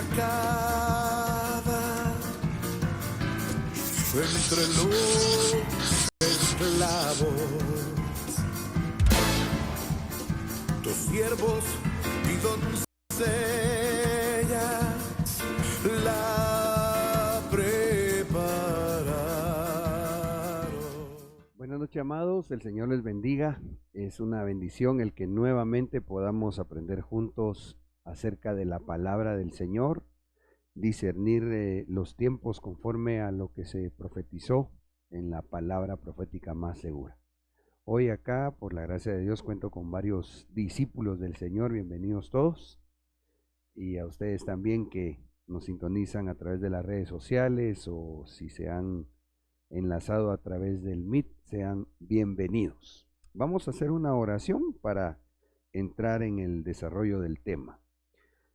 sacada entre los esclavos, tus siervos y doncellas la prepararon. Buenas noches, amados, el Señor les bendiga. Es una bendición el que nuevamente podamos aprender juntos acerca de la palabra del Señor, discernir los tiempos conforme a lo que se profetizó en la palabra profética más segura. Hoy acá, por la gracia de Dios, cuento con varios discípulos del Señor. Bienvenidos todos, y a ustedes también que nos sintonizan a través de las redes sociales o si se han enlazado a través del Meet, sean bienvenidos. Vamos a hacer una oración para entrar en el desarrollo del tema.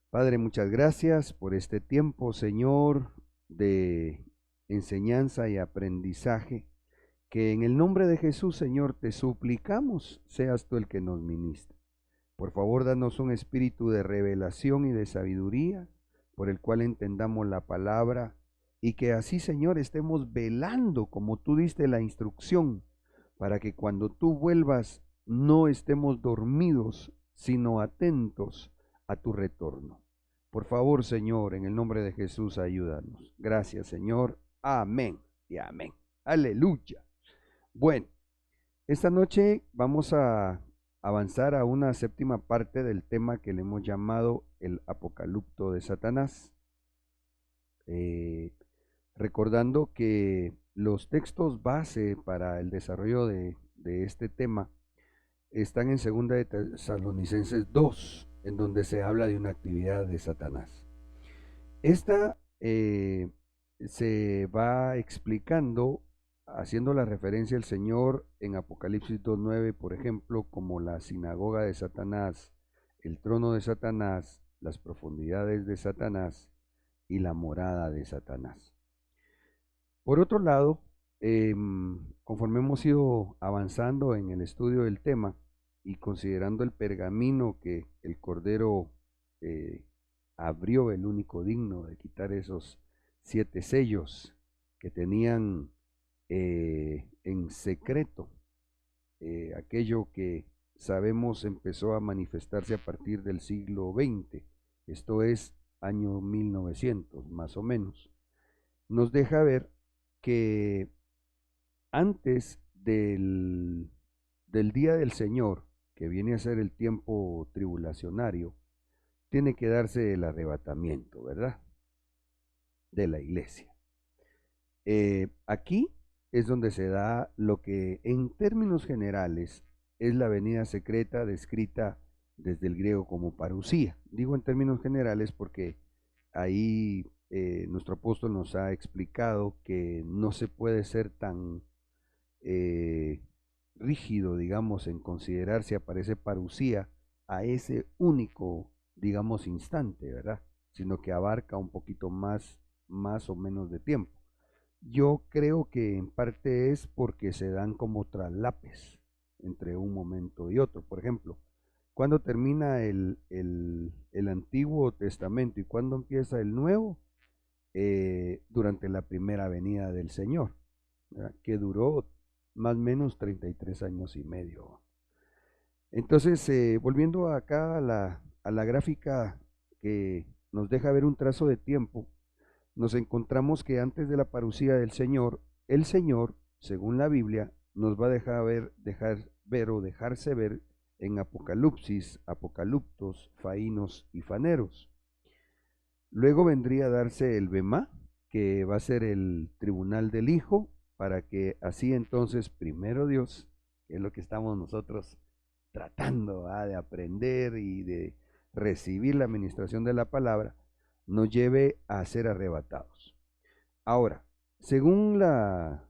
Padre, muchas gracias por este tiempo, Señor, de enseñanza y aprendizaje, que en el nombre de Jesús, Señor, te suplicamos, seas tú el que nos ministre. Por favor, danos un espíritu de revelación y de sabiduría, por el cual entendamos la palabra, y que así, Señor, estemos velando como tú diste la instrucción, para que cuando tú vuelvas no estemos dormidos, sino atentos a tu retorno. Por favor, Señor, en el nombre de Jesús, ayúdanos. Gracias, Señor. Amén y amén. Aleluya. Bueno, esta noche vamos a avanzar a una séptima parte del tema que le hemos llamado el apocalipto de Satanás. Recordando que los textos base para el desarrollo de este tema están en 2 de Tesalonicenses 2, en donde se habla de una actividad de Satanás. Esta se va explicando, haciendo la referencia al Señor en Apocalipsis 2:9, por ejemplo, como la sinagoga de Satanás, el trono de Satanás, las profundidades de Satanás y la morada de Satanás. Por otro lado, conforme hemos ido avanzando en el estudio del tema y considerando el pergamino que el Cordero abrió, el único digno de quitar esos 7 sellos que tenían en secreto, aquello que sabemos empezó a manifestarse a partir del siglo XX, esto es año 1900 más o menos, nos deja ver que antes del día del Señor, que viene a ser el tiempo tribulacionario, tiene que darse el arrebatamiento, ¿verdad?, de la iglesia. Aquí es donde se da lo que en términos generales es la venida secreta descrita desde el griego como parusía. Digo en términos generales porque ahí nuestro apóstol nos ha explicado que no se puede ser tan rígido, digamos, en considerar si aparece parusía a ese único, digamos, instante, ¿verdad?, sino que abarca un poquito más o menos de tiempo. Yo creo que en parte es porque se dan como traslapes entre un momento y otro. Por ejemplo, ¿cuándo termina el Antiguo Testamento y cuándo empieza el Nuevo? Durante la primera venida del Señor, ¿verdad?, que duró más o menos 33 años y medio. Entonces, volviendo acá a la gráfica que nos deja ver un trazo de tiempo, nos encontramos que antes de la parusía del Señor, el Señor, según la Biblia, nos va a dejarse ver en Apocalipsis, Apocaliptos, Faínos y Faneros. Luego vendría a darse el Bemá, que va a ser el tribunal del Hijo, para que así entonces, primero Dios, que es lo que estamos nosotros tratando de aprender y de recibir la administración de la palabra, nos lleve a ser arrebatados. Ahora, según la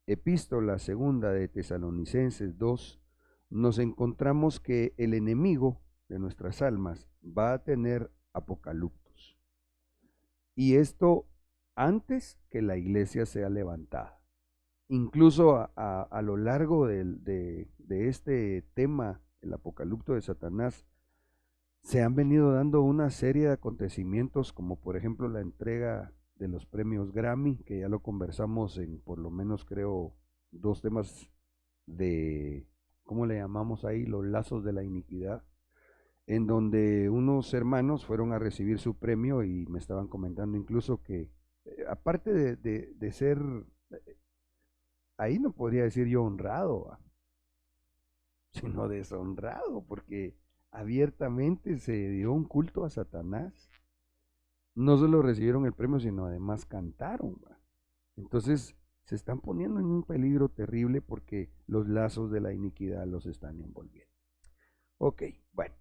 epístola segunda de Tesalonicenses 2, nos encontramos que el enemigo de nuestras almas va a tener apocaliptos. Y esto antes que la iglesia sea levantada. Incluso a lo largo de este tema, el apocalipto de Satanás, se han venido dando una serie de acontecimientos, como por ejemplo la entrega de los premios Grammy, que ya lo conversamos en por lo menos creo 2 temas de, ¿cómo le llamamos ahí? Los lazos de la iniquidad, en donde unos hermanos fueron a recibir su premio y me estaban comentando incluso que, aparte de ser, ahí no podría decir yo honrado, ¿va? Sino deshonrado, porque abiertamente se dio un culto a Satanás. No solo recibieron el premio, sino además cantaron, ¿va? Entonces se están poniendo en un peligro terrible porque los lazos de la iniquidad los están envolviendo. Ok, bueno.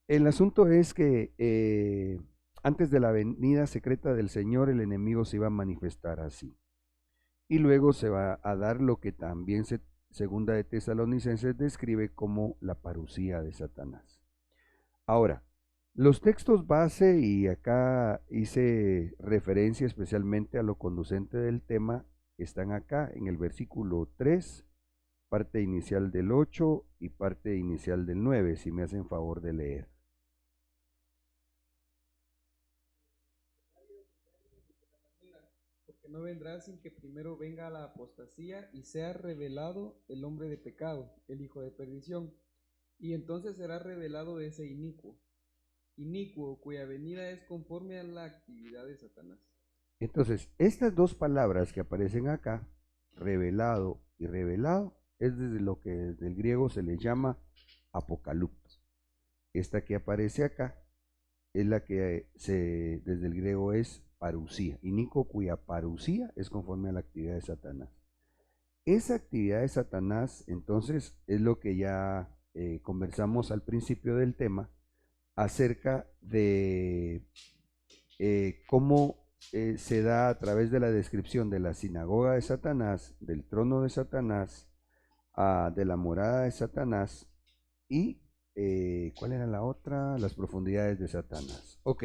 El asunto es que antes de la venida secreta del Señor, el enemigo se iba a manifestar así. Y luego se va a dar lo que también segunda de Tesalonicenses describe como la parusía de Satanás. Ahora, los textos base, y acá hice referencia especialmente a lo conducente del tema, están acá en el versículo 3, parte inicial del 8 y parte inicial del 9, si me hacen favor de leer. Porque no vendrá sin que primero venga la apostasía y sea revelado el hombre de pecado, el hijo de perdición. Y entonces será revelado ese inicuo cuya venida es conforme a la actividad de Satanás. Entonces, estas dos palabras que aparecen acá, revelado y revelado, es desde lo que desde el griego se le llama apocalipsis. Esta que aparece acá es la que desde el griego es parusía, inicuo cuya parusía es conforme a la actividad de Satanás. Esa actividad de Satanás, entonces, es lo que ya conversamos al principio del tema, acerca de cómo se da a través de la descripción de la sinagoga de Satanás, del trono de Satanás, de la morada de Satanás y ¿cuál era la otra? Las profundidades de Satanás. Ok,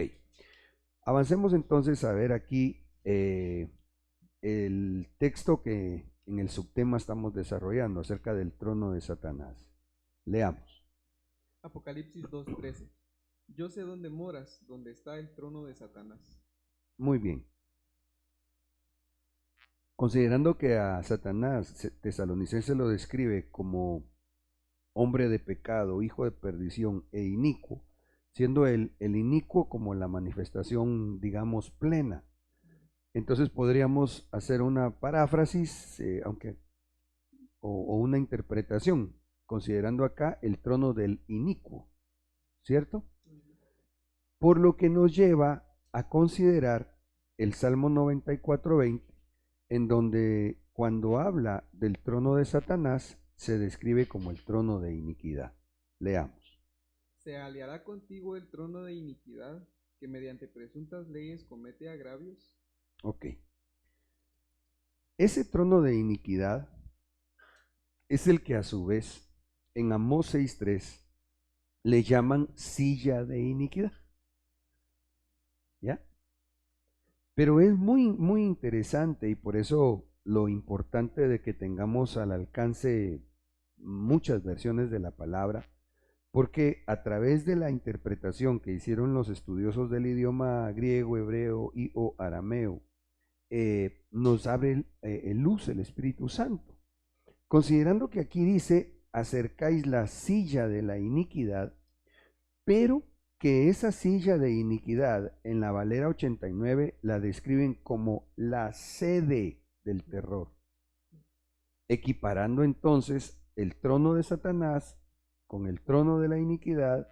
avancemos entonces a ver aquí el texto que en el subtema estamos desarrollando acerca del trono de Satanás. Leamos. Apocalipsis 2:13. Yo sé dónde moras, donde está el trono de Satanás. Muy bien. Considerando que a Satanás Tesalonicense lo describe como hombre de pecado, hijo de perdición e inicuo, siendo el inicuo como la manifestación, digamos, plena. Entonces podríamos hacer una paráfrasis, o una interpretación, considerando acá el trono del inicuo, ¿cierto? Por lo que nos lleva a considerar el Salmo 94:20, en donde cuando habla del trono de Satanás, se describe como el trono de iniquidad. Leamos. Se aliará contigo el trono de iniquidad, que mediante presuntas leyes comete agravios. Ok. Ese trono de iniquidad es el que a su vez en Amós 6:3 le llaman silla de iniquidad. ¿Ya? Pero es muy, muy interesante y por eso lo importante de que tengamos al alcance muchas versiones de la palabra, porque a través de la interpretación que hicieron los estudiosos del idioma griego, hebreo y o arameo, nos abre luz el Espíritu Santo. Considerando que aquí dice, acercáis la silla de la iniquidad, pero que esa silla de iniquidad en la Valera 89 la describen como la sede del terror, equiparando entonces el trono de Satanás con el trono de la iniquidad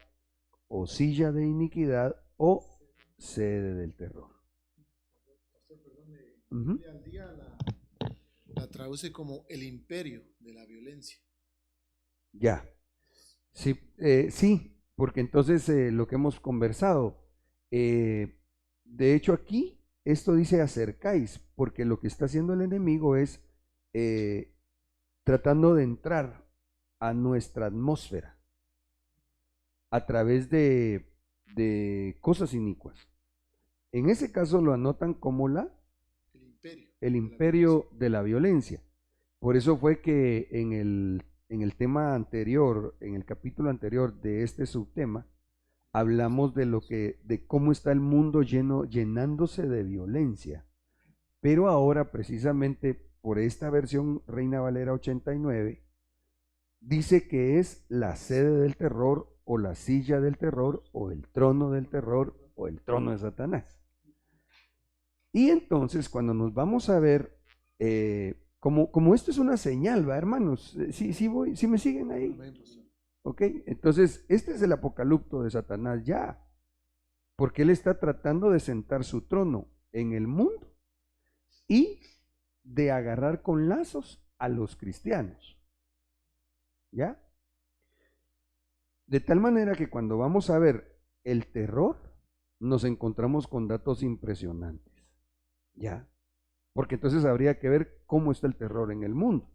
o silla de iniquidad o sede del terror. Al día la traduce como el imperio de la violencia. Ya, sí, sí, porque entonces lo que hemos conversado, de hecho aquí esto dice acercáis, porque lo que está haciendo el enemigo es tratando de entrar a nuestra atmósfera a través de cosas inicuas. En ese caso lo anotan como el imperio de la violencia. Por eso fue que en el tema anterior, en el capítulo anterior de este subtema, hablamos de cómo está el mundo llenándose de violencia. Pero ahora, precisamente por esta versión Reina Valera 89, dice que es la sede del terror, o la silla del terror, o el trono del terror, o el trono de Satanás. Y entonces, cuando nos vamos a ver, como esto es una señal, ¿va, hermanos? ¿Sí me siguen ahí? Amén, pastor. ¿Ok? Entonces, este es el apocalipto de Satanás ya, porque él está tratando de sentar su trono en el mundo y de agarrar con lazos a los cristianos. ¿Ya? De tal manera que cuando vamos a ver el terror, nos encontramos con datos impresionantes. ¿Ya? Porque entonces habría que ver cómo está el terror en el mundo.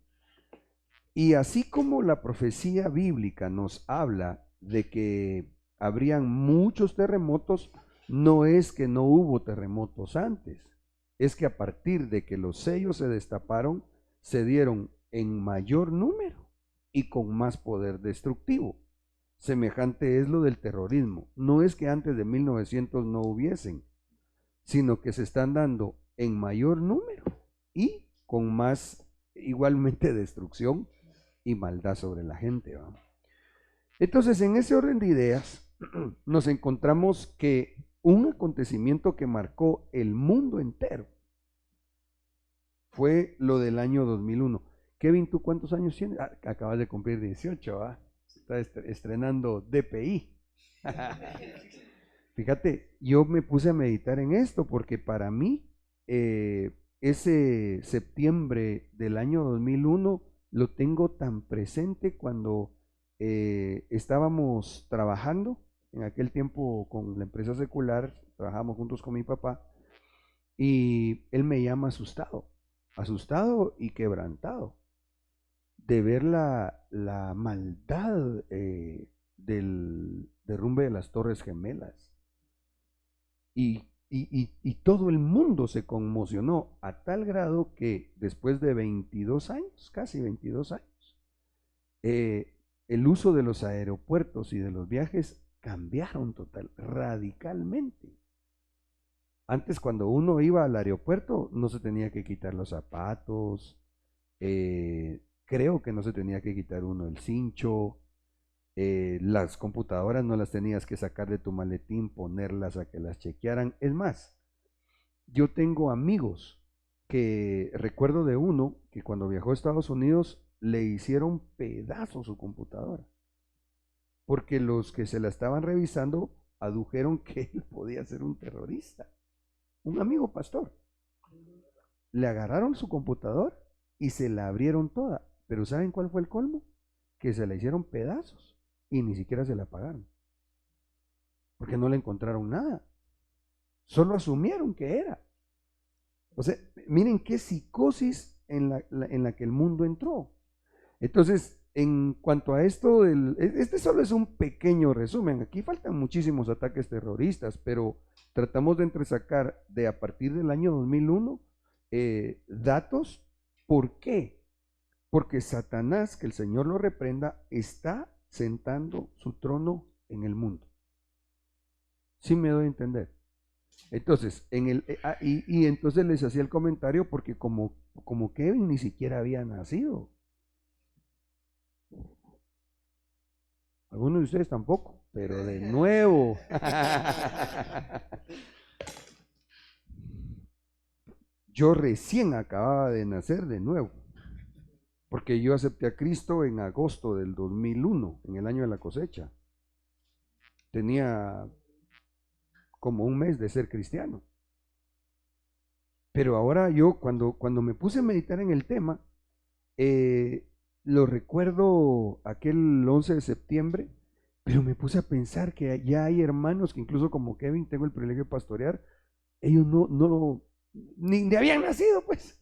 Y así como la profecía bíblica nos habla de que habrían muchos terremotos, no es que no hubo terremotos antes, es que a partir de que los sellos se destaparon, se dieron en mayor número y con más poder destructivo. Semejante es lo del terrorismo. No es que antes de 1900 no hubiesen, sino que se están dando en mayor número y con más, igualmente, destrucción y maldad sobre la gente, ¿va? Entonces, en ese orden de ideas, nos encontramos que un acontecimiento que marcó el mundo entero fue lo del año 2001. Kevin, ¿tú cuántos años tienes? Acabas de cumplir 18, ¿va? Estás estrenando DPI. Fíjate, yo me puse a meditar en esto porque para mí ese septiembre del año 2001 lo tengo tan presente cuando estábamos trabajando en aquel tiempo con la empresa secular, trabajamos juntos con mi papá, y él me llama asustado y quebrantado de ver la maldad del derrumbe de las Torres Gemelas. Y todo el mundo se conmocionó a tal grado que después de 22 años, casi 22 años, el uso de los aeropuertos y de los viajes cambiaron radicalmente. Antes, cuando uno iba al aeropuerto, no se tenía que quitar los zapatos, creo que no se tenía que quitar uno el cincho, las computadoras no las tenías que sacar de tu maletín, ponerlas a que las chequearan. Es más, yo tengo amigos que recuerdo de uno que cuando viajó a Estados Unidos le hicieron pedazos su computadora, porque los que se la estaban revisando adujeron que él podía ser un terrorista. Un amigo pastor. Le agarraron su computadora y se la abrieron toda. Pero ¿saben cuál fue el colmo? Que se la hicieron pedazos y ni siquiera se la pagaron. Porque no le encontraron nada. Solo asumieron que era. O sea, miren qué psicosis en la que el mundo entró. Entonces, en cuanto a esto, este solo es un pequeño resumen. Aquí faltan muchísimos ataques terroristas, pero tratamos de entresacar de a partir del año 2001 datos. ¿Por qué? Porque Satanás, que el Señor lo reprenda, está sentando su trono en el mundo. ¿Sí me doy a entender? Entonces, y entonces les hacía el comentario porque como Kevin ni siquiera había nacido. Algunos de ustedes tampoco, pero de nuevo. Yo recién acababa de nacer de nuevo, porque yo acepté a Cristo en agosto del 2001, en el año de la cosecha. Tenía como un mes de ser cristiano. Pero ahora yo, cuando me puse a meditar en el tema, lo recuerdo aquel 11 de septiembre, pero me puse a pensar que ya hay hermanos que incluso como Kevin, tengo el privilegio de pastorear, ellos ni habían nacido, pues.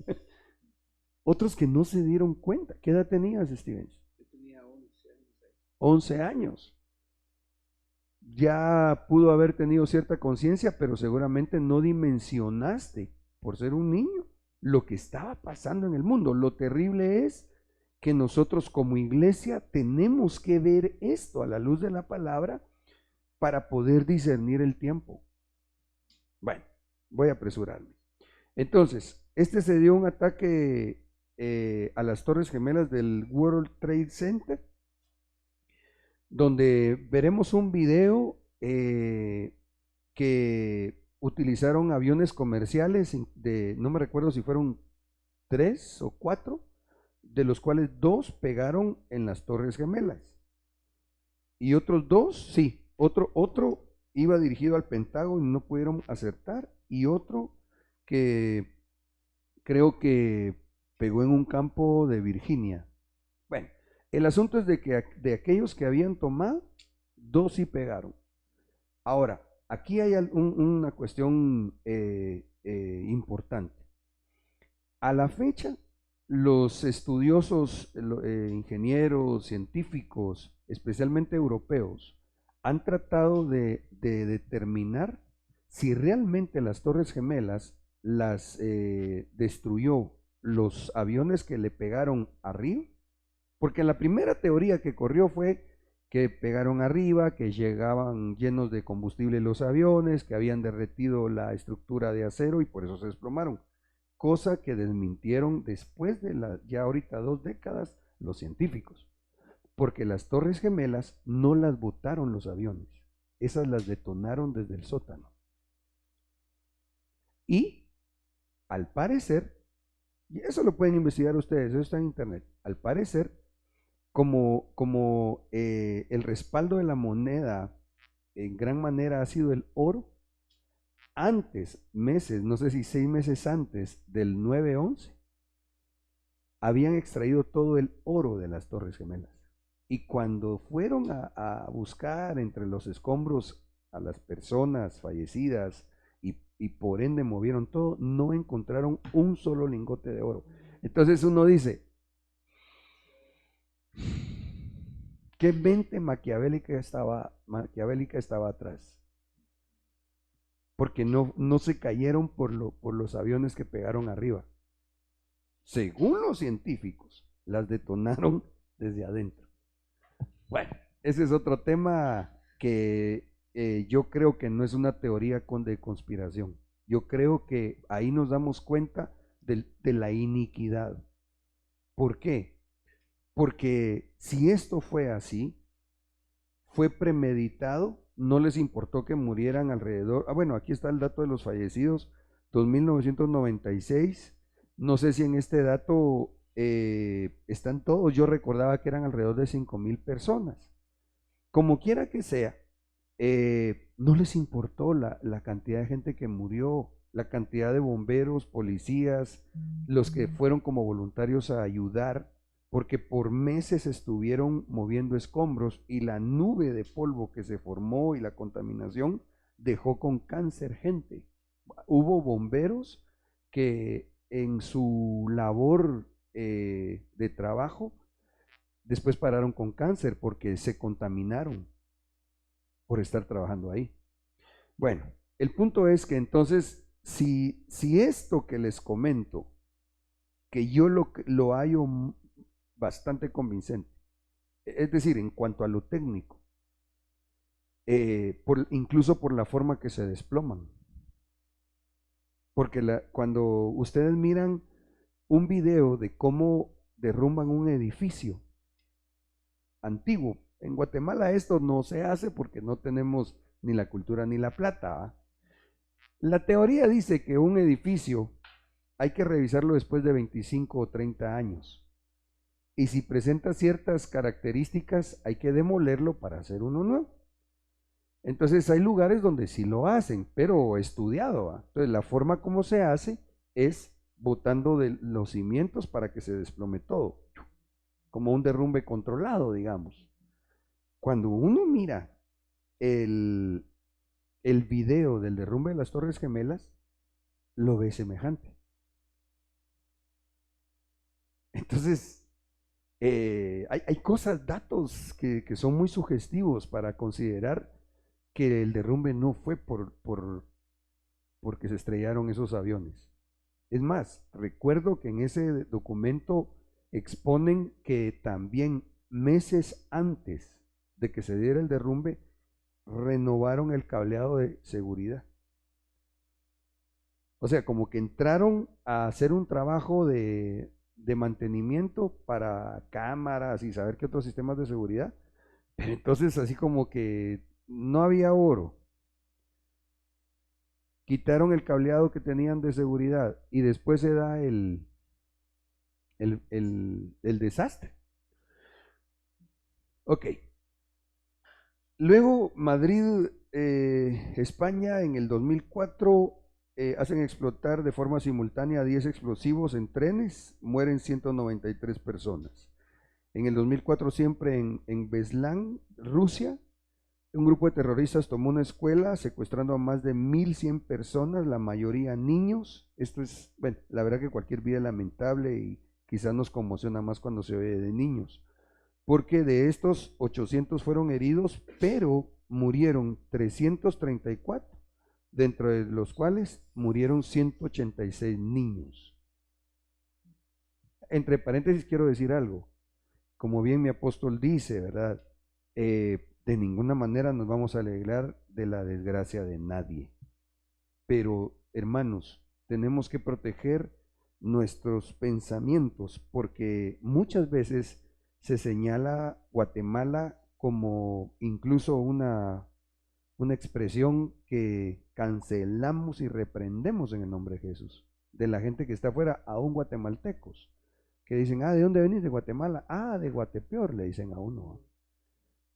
Otros que no se dieron cuenta. ¿Qué edad tenías, Stevens? Yo tenía 11 años. 11 años. Ya pudo haber tenido cierta conciencia, pero seguramente no dimensionaste, por ser un niño, lo que estaba pasando en el mundo. Lo terrible es que nosotros como iglesia tenemos que ver esto a la luz de la palabra para poder discernir el tiempo. Bueno, voy a apresurarme. Entonces, se dio un ataque a las Torres Gemelas del World Trade Center, donde veremos un video que utilizaron aviones comerciales no me recuerdo si fueron 3 o 4, de los cuales 2 pegaron en las Torres Gemelas. Y otros 2, sí, otro iba dirigido al Pentágono y no pudieron acertar, y otro que creo que pegó en un campo de Virginia. Bueno, el asunto es de que de aquellos que habían tomado, 2 sí pegaron. Ahora, aquí hay una cuestión importante. A la fecha, los estudiosos, ingenieros, científicos, especialmente europeos, han tratado de determinar si realmente las Torres Gemelas las destruyó los aviones que le pegaron arriba, porque la primera teoría que corrió fue que pegaron arriba, que llegaban llenos de combustible los aviones, que habían derretido la estructura de acero y por eso se desplomaron, cosa que desmintieron después de ya ahorita 2 décadas los científicos, porque las Torres Gemelas no las botaron los aviones, esas las detonaron desde el sótano. Y al parecer, y eso lo pueden investigar ustedes, eso está en internet, al parecer, como el respaldo de la moneda en gran manera ha sido el oro, antes, meses, no sé si 6 meses antes del 9/11, habían extraído todo el oro de las Torres Gemelas. Y cuando fueron a buscar entre los escombros a las personas fallecidas y por ende movieron todo, no encontraron un solo lingote de oro. Entonces uno dice, ¿qué mente maquiavélica estaba atrás? Porque no se cayeron por los aviones que pegaron arriba. Según los científicos, las detonaron desde adentro. Bueno, ese es otro tema que yo creo que no es una teoría de conspiración. Yo creo que ahí nos damos cuenta de la iniquidad. ¿Por qué? Porque si esto fue así, fue premeditado, no les importó que murieran alrededor. Bueno, aquí está el dato de los fallecidos, 2.996. No sé si en este dato están todos. Yo recordaba que eran alrededor de 5.000 personas. Como quiera que sea, no les importó la cantidad de gente que murió, la cantidad de bomberos, policías, los que fueron como voluntarios a ayudar, porque por meses estuvieron moviendo escombros y la nube de polvo que se formó y la contaminación dejó con cáncer gente. Hubo bomberos que en su labor de trabajo después pararon con cáncer porque se contaminaron por estar trabajando ahí. Bueno, el punto es que entonces, si esto que les comento, que yo lo hallo bastante convincente, es decir, en cuanto a lo técnico, incluso por la forma que se desploman, porque cuando ustedes miran un video de cómo derrumban un edificio antiguo, en Guatemala esto no se hace porque no tenemos ni la cultura ni la plata, ¿eh? La teoría dice que un edificio hay que revisarlo después de 25 o 30 años. Y si presenta ciertas características, hay que demolerlo para hacer uno nuevo. Entonces hay lugares donde sí lo hacen, pero estudiado, ¿eh? Entonces la forma como se hace es botando de los cimientos para que se desplome todo, como un derrumbe controlado, digamos. Cuando uno mira el video del derrumbe de las Torres Gemelas, lo ve semejante. Entonces, hay cosas, datos que son muy sugestivos para considerar que el derrumbe no fue porque se estrellaron esos aviones. Es más, recuerdo que en ese documento exponen que también meses antes de que se diera el derrumbe, renovaron el cableado de seguridad. O sea, como que entraron a hacer un trabajo de mantenimiento para cámaras y saber qué otros sistemas de seguridad. Pero entonces así como que no había oro. Quitaron el cableado que tenían de seguridad y después se da el desastre. Ok. Luego Madrid, España, en el 2004 hacen explotar de forma simultánea 10 explosivos en trenes, mueren 193 personas. En el 2004 siempre en Beslan, Rusia, un grupo de terroristas tomó una escuela secuestrando a más de 1.100 personas, la mayoría niños. Esto es, bueno, la verdad que cualquier vida es lamentable y quizás nos conmociona más cuando se oye de niños, porque de estos 800 fueron heridos, pero murieron 334, dentro de los cuales murieron 186 niños. Entre paréntesis quiero decir algo, como bien mi apóstol dice, ¿verdad? De ninguna manera nos vamos a alegrar de la desgracia de nadie, pero hermanos, tenemos que proteger nuestros pensamientos, porque muchas veces se señala Guatemala como incluso una expresión que cancelamos y reprendemos en el nombre de Jesús, de la gente que está afuera, aún guatemaltecos, que dicen, ¿de dónde venís? De Guatemala. De Guatepeor, le dicen a uno.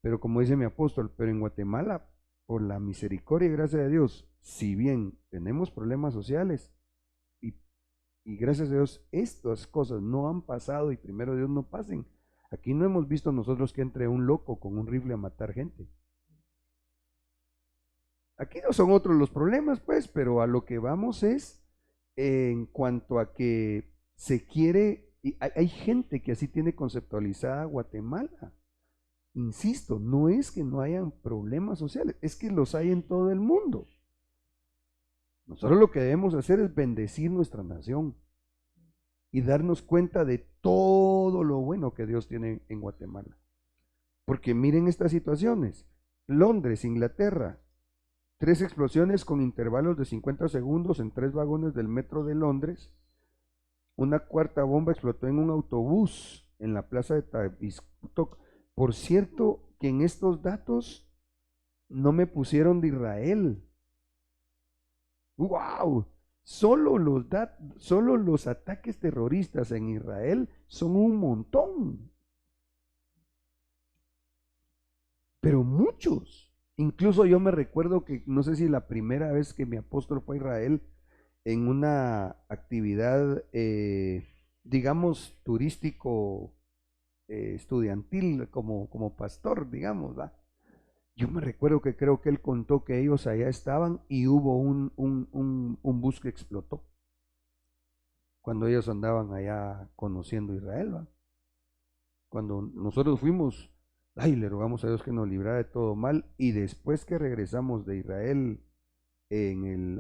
Pero como dice mi apóstol, pero en Guatemala, por la misericordia y gracia de Dios, si bien tenemos problemas sociales, y gracias a Dios estas cosas no han pasado y primero Dios no pasen, aquí no hemos visto nosotros que entre un loco con un rifle a matar gente. Aquí no son otros los problemas, pues, pero a lo que vamos es en cuanto a que se quiere, y hay gente que así tiene conceptualizada Guatemala. Insisto, no es que no hayan problemas sociales, es que los hay en todo el mundo. Nosotros lo que debemos hacer es bendecir nuestra nación y darnos cuenta de todo lo bueno que Dios tiene en Guatemala. Porque miren estas situaciones. Londres, Inglaterra, 3 explosiones con intervalos de 50 segundos en 3 vagones del metro de Londres. Una cuarta bomba explotó en un autobús en la plaza de Tavistock. Por cierto, que en estos datos no me pusieron de Israel. ¡Wow! Solo los ataques terroristas en Israel son un montón. Pero muchos. Incluso yo me recuerdo que, no sé si la primera vez que mi apóstol fue a Israel en una actividad, digamos, turístico, estudiantil, como pastor, digamos, ¿va? Yo me recuerdo que creo que él contó que ellos allá estaban y hubo un bus que explotó cuando ellos andaban allá conociendo Israel, ¿va? Cuando nosotros fuimos, le rogamos a Dios que nos librara de todo mal, y después que regresamos de Israel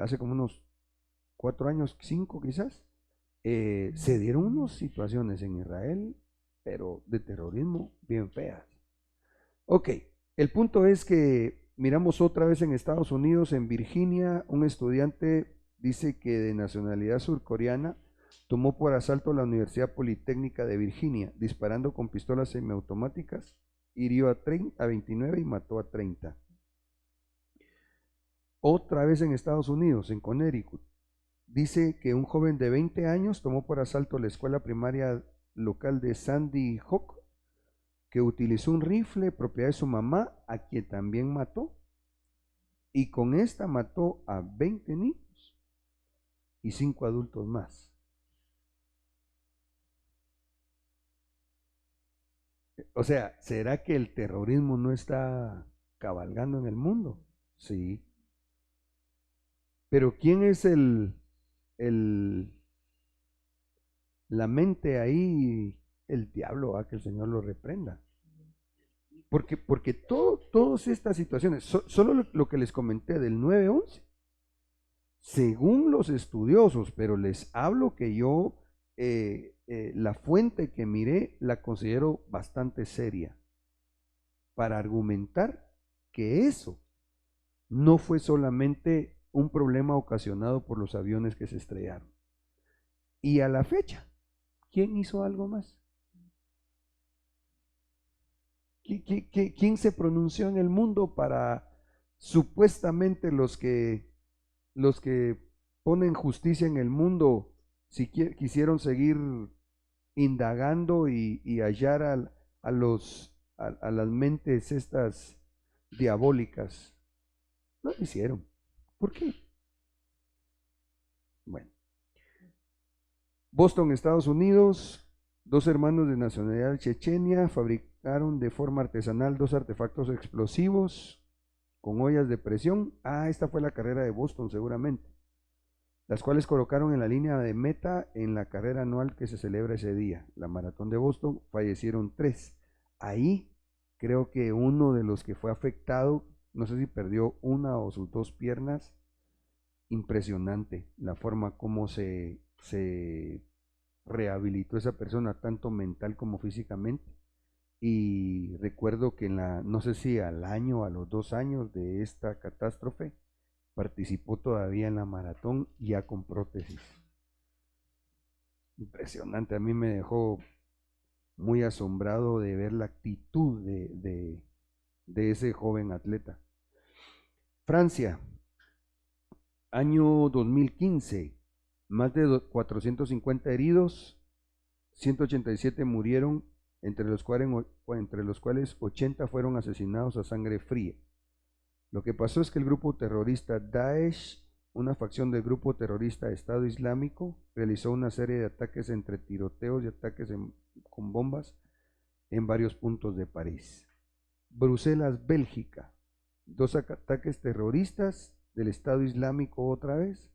hace como unos 4 años, 5 quizás, se dieron unas situaciones en Israel, pero de terrorismo bien feas. Ok. El punto es que miramos otra vez en Estados Unidos, en Virginia, un estudiante dice que de nacionalidad surcoreana tomó por asalto la Universidad Politécnica de Virginia, disparando con pistolas semiautomáticas, hirió a 29 y mató a 30. Otra vez en Estados Unidos, en Connecticut, dice que un joven de 20 años tomó por asalto la escuela primaria local de Sandy Hook, que utilizó un rifle propiedad de su mamá, a quien también mató, y con esta mató a 20 niños y 5 adultos más. O sea, ¿será que el terrorismo no está cabalgando en el mundo? Sí. Pero ¿quién es la mente ahí? El diablo, que el Señor lo reprenda. Porque todas estas situaciones, solo lo que les comenté del 9/11, según los estudiosos, pero les hablo que yo, la fuente que miré la considero bastante seria para argumentar que eso no fue solamente un problema ocasionado por los aviones que se estrellaron. Y a la fecha, ¿quién hizo algo más? ¿Quién se pronunció en el mundo para supuestamente los que ponen justicia en el mundo, si quisieron seguir indagando y hallar a las mentes estas diabólicas? No lo hicieron. ¿Por qué? Bueno, Boston, Estados Unidos, dos hermanos de nacionalidad chechenia fabricaron de forma artesanal dos artefactos explosivos con ollas de presión. Esta fue la carrera de Boston seguramente, las cuales colocaron en la línea de meta en la carrera anual que se celebra ese día, la maratón de Boston. Fallecieron 3. Ahí creo que uno de los que fue afectado, no sé si perdió una o sus 2 piernas. Impresionante la forma como se rehabilitó esa persona, tanto mental como físicamente. Y recuerdo que no sé si al año o a los 2 años de esta catástrofe, participó todavía en la maratón ya con prótesis. Impresionante, a mí me dejó muy asombrado de ver la actitud de ese joven atleta. Francia, año 2015, más de 450 heridos, 187 murieron, entre los cuales 80 fueron asesinados a sangre fría. Lo que pasó es que el grupo terrorista Daesh, una facción del grupo terrorista Estado Islámico, realizó una serie de ataques entre tiroteos y ataques con bombas en varios puntos de París. Bruselas, Bélgica, 2 ataques terroristas del Estado Islámico otra vez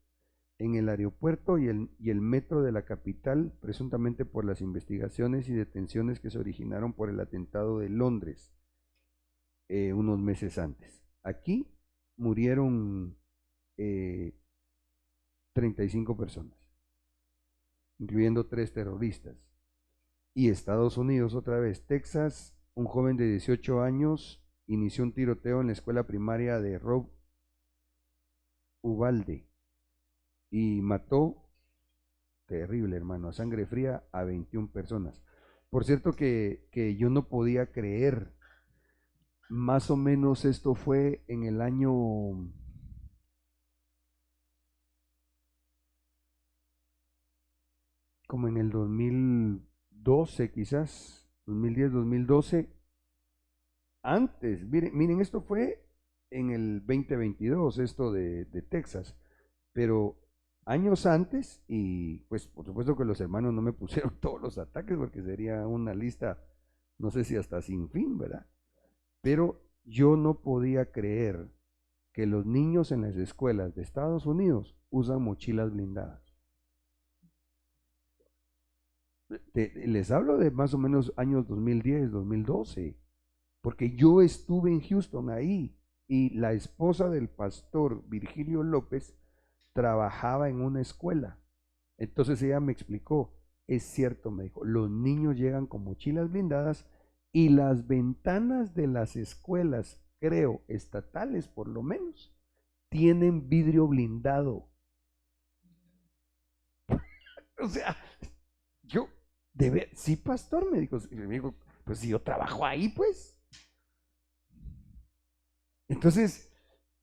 en el aeropuerto y el metro de la capital, presuntamente por las investigaciones y detenciones que se originaron por el atentado de Londres unos meses antes. Aquí murieron 35 personas, incluyendo 3 terroristas. Y Estados Unidos otra vez, Texas, un joven de 18 años inició un tiroteo en la escuela primaria de Rob Uvalde y mató, terrible hermano, a sangre fría a 21 personas. Por cierto que yo no podía creer, más o menos esto fue en el año como en el 2012 quizás, 2010, 2012, antes, miren, esto fue en el 2022, esto de Texas, pero años antes, y pues por supuesto que los hermanos no me pusieron todos los ataques porque sería una lista, no sé si hasta sin fin, ¿verdad? Pero yo no podía creer que los niños en las escuelas de Estados Unidos usan mochilas blindadas. Les hablo de más o menos años 2010, 2012, porque yo estuve en Houston ahí y la esposa del pastor Virgilio López trabajaba en una escuela. Entonces ella me explicó, es cierto, me dijo, los niños llegan con mochilas blindadas y las ventanas de las escuelas, creo, estatales por lo menos, tienen vidrio blindado. O sea, yo, sí, pastor, me dijo, pues si yo trabajo ahí, pues. Entonces,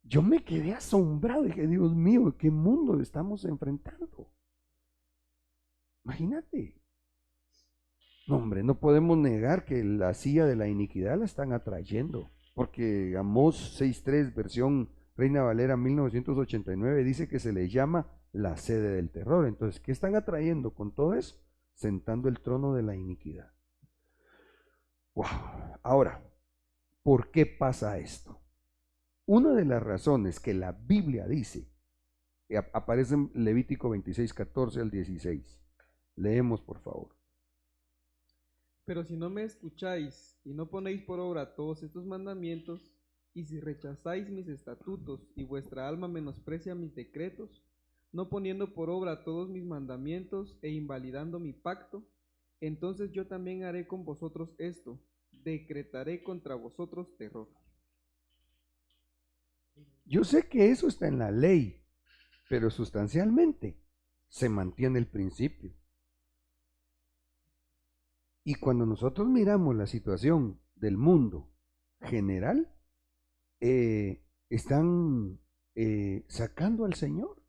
yo me quedé asombrado, dije, Dios mío, ¿qué mundo estamos enfrentando? Imagínate. No, hombre, no podemos negar que la silla de la iniquidad la están atrayendo, porque Amós 6.3, versión Reina Valera 1989, dice que se le llama la sede del terror. Entonces, ¿qué están atrayendo con todo eso? Sentando el trono de la iniquidad. Wow. Ahora, ¿por qué pasa esto? Una de las razones que la Biblia dice, aparece en Levítico 26, 14 al 16. Leemos, por favor. Pero si no me escucháis y no ponéis por obra todos estos mandamientos, y si rechazáis mis estatutos y vuestra alma menosprecia mis decretos, no poniendo por obra todos mis mandamientos e invalidando mi pacto, entonces yo también haré con vosotros esto, decretaré contra vosotros terror. Yo sé que eso está en la ley, pero sustancialmente se mantiene el principio. Y cuando nosotros miramos la situación del mundo general, están sacando al Señor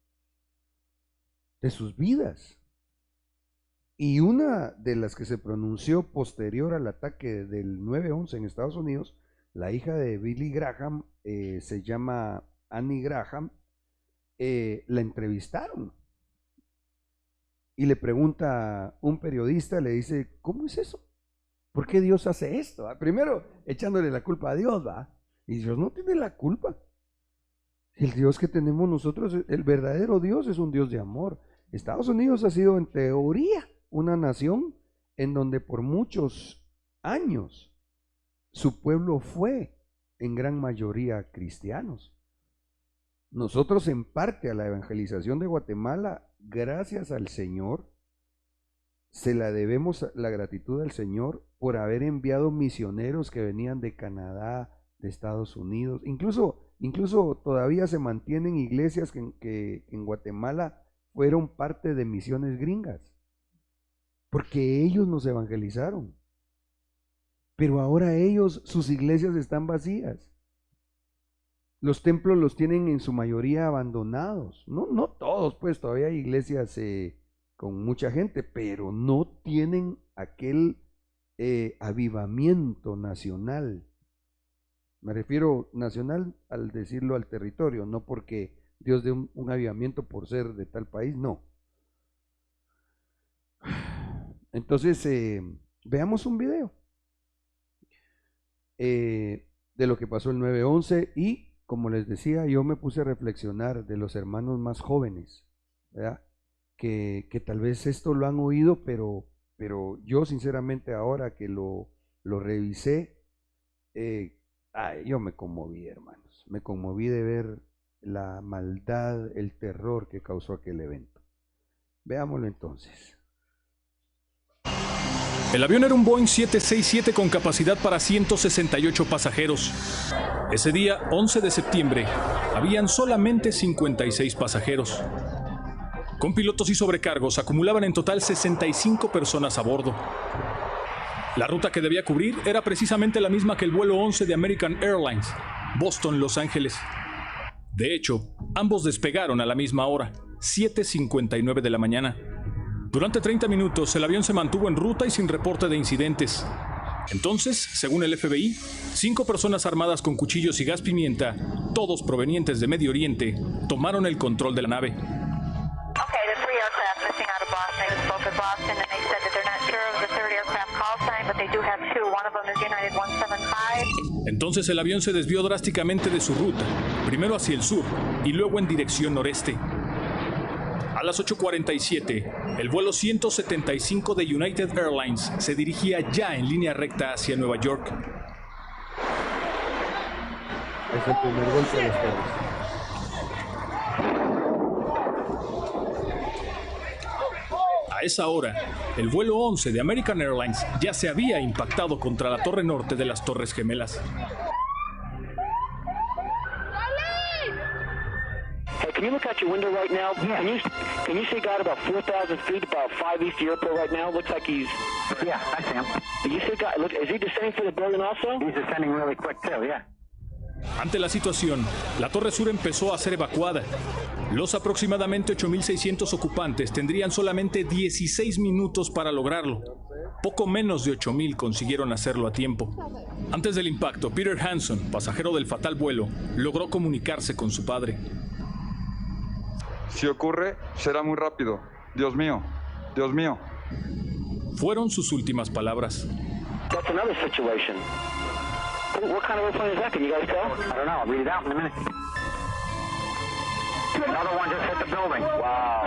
de sus vidas. Y una de las que se pronunció posterior al ataque del 9/11 en Estados Unidos, la hija de Billy Graham, se llama Annie Graham, la entrevistaron. Y le pregunta un periodista, le dice, ¿cómo es eso? ¿Por qué Dios hace esto? Primero echándole la culpa a Dios, ¿va? Y Dios no tiene la culpa. El Dios que tenemos nosotros, el verdadero Dios, es un Dios de amor. Estados Unidos ha sido en teoría una nación en donde por muchos años su pueblo fue en gran mayoría cristianos. Nosotros en parte a la evangelización de Guatemala, gracias al Señor, se la debemos la gratitud al Señor por haber enviado misioneros que venían de Canadá, de Estados Unidos, incluso todavía se mantienen iglesias que en Guatemala fueron parte de misiones gringas, porque ellos nos evangelizaron. Pero ahora sus iglesias están vacías. Los templos los tienen en su mayoría abandonados. No todos, pues todavía hay iglesias con mucha gente, pero no tienen aquel avivamiento nacional. Me refiero nacional al decirlo al territorio, no porque Dios dé un avivamiento por ser de tal país, no. Entonces, veamos un video de lo que pasó el 9/11 y, como les decía, yo me puse a reflexionar de los hermanos más jóvenes, ¿verdad? Que tal vez esto lo han oído, pero yo sinceramente ahora que lo revisé, yo me conmoví, hermanos. Me conmoví de ver la maldad, el terror que causó aquel evento. Veámoslo entonces. El avión era un Boeing 767 con capacidad para 168 pasajeros. Ese día, 11 de septiembre, habían solamente 56 pasajeros. Con pilotos y sobrecargos, acumulaban en total 65 personas a bordo. La ruta que debía cubrir era precisamente la misma que el vuelo 11 de American Airlines, Boston-Los Ángeles. De hecho, ambos despegaron a la misma hora, 7:59 de la mañana. Durante 30 minutos, el avión se mantuvo en ruta y sin reporte de incidentes. Entonces, según el FBI, 5 personas armadas con cuchillos y gas pimienta, todos provenientes de Medio Oriente, tomaron el control de la nave. Entonces el avión se desvió drásticamente de su ruta, primero hacia el sur y luego en dirección noreste. A las 8:47, el vuelo 175 de United Airlines se dirigía ya en línea recta hacia Nueva York. Es el primer golpe de los torres. A esa hora, el vuelo 11 de American Airlines ya se había impactado contra la torre norte de las Torres Gemelas. Hey, can you look out your window right now? Yeah. Can you see God about 4,000 feet, about 5 east of the airport right now? Looks like he's... Yeah, I see him. Do you see God? Look, is he descending for the building also? He's descending really quick too, yeah. Ante la situación, la Torre Sur empezó a ser evacuada. Los aproximadamente 8,600 ocupantes tendrían solamente 16 minutos para lograrlo. Poco menos de 8,000 consiguieron hacerlo a tiempo. Antes del impacto, Peter Hanson, pasajero del fatal vuelo, logró comunicarse con su padre. Si ocurre, será muy rápido. Dios mío, Dios mío. Fueron sus últimas palabras. That's another situation. What kind of airplane is that? Can you guys tell? I don't know. I'll read it out in a minute. Another one just hit the building. Wow.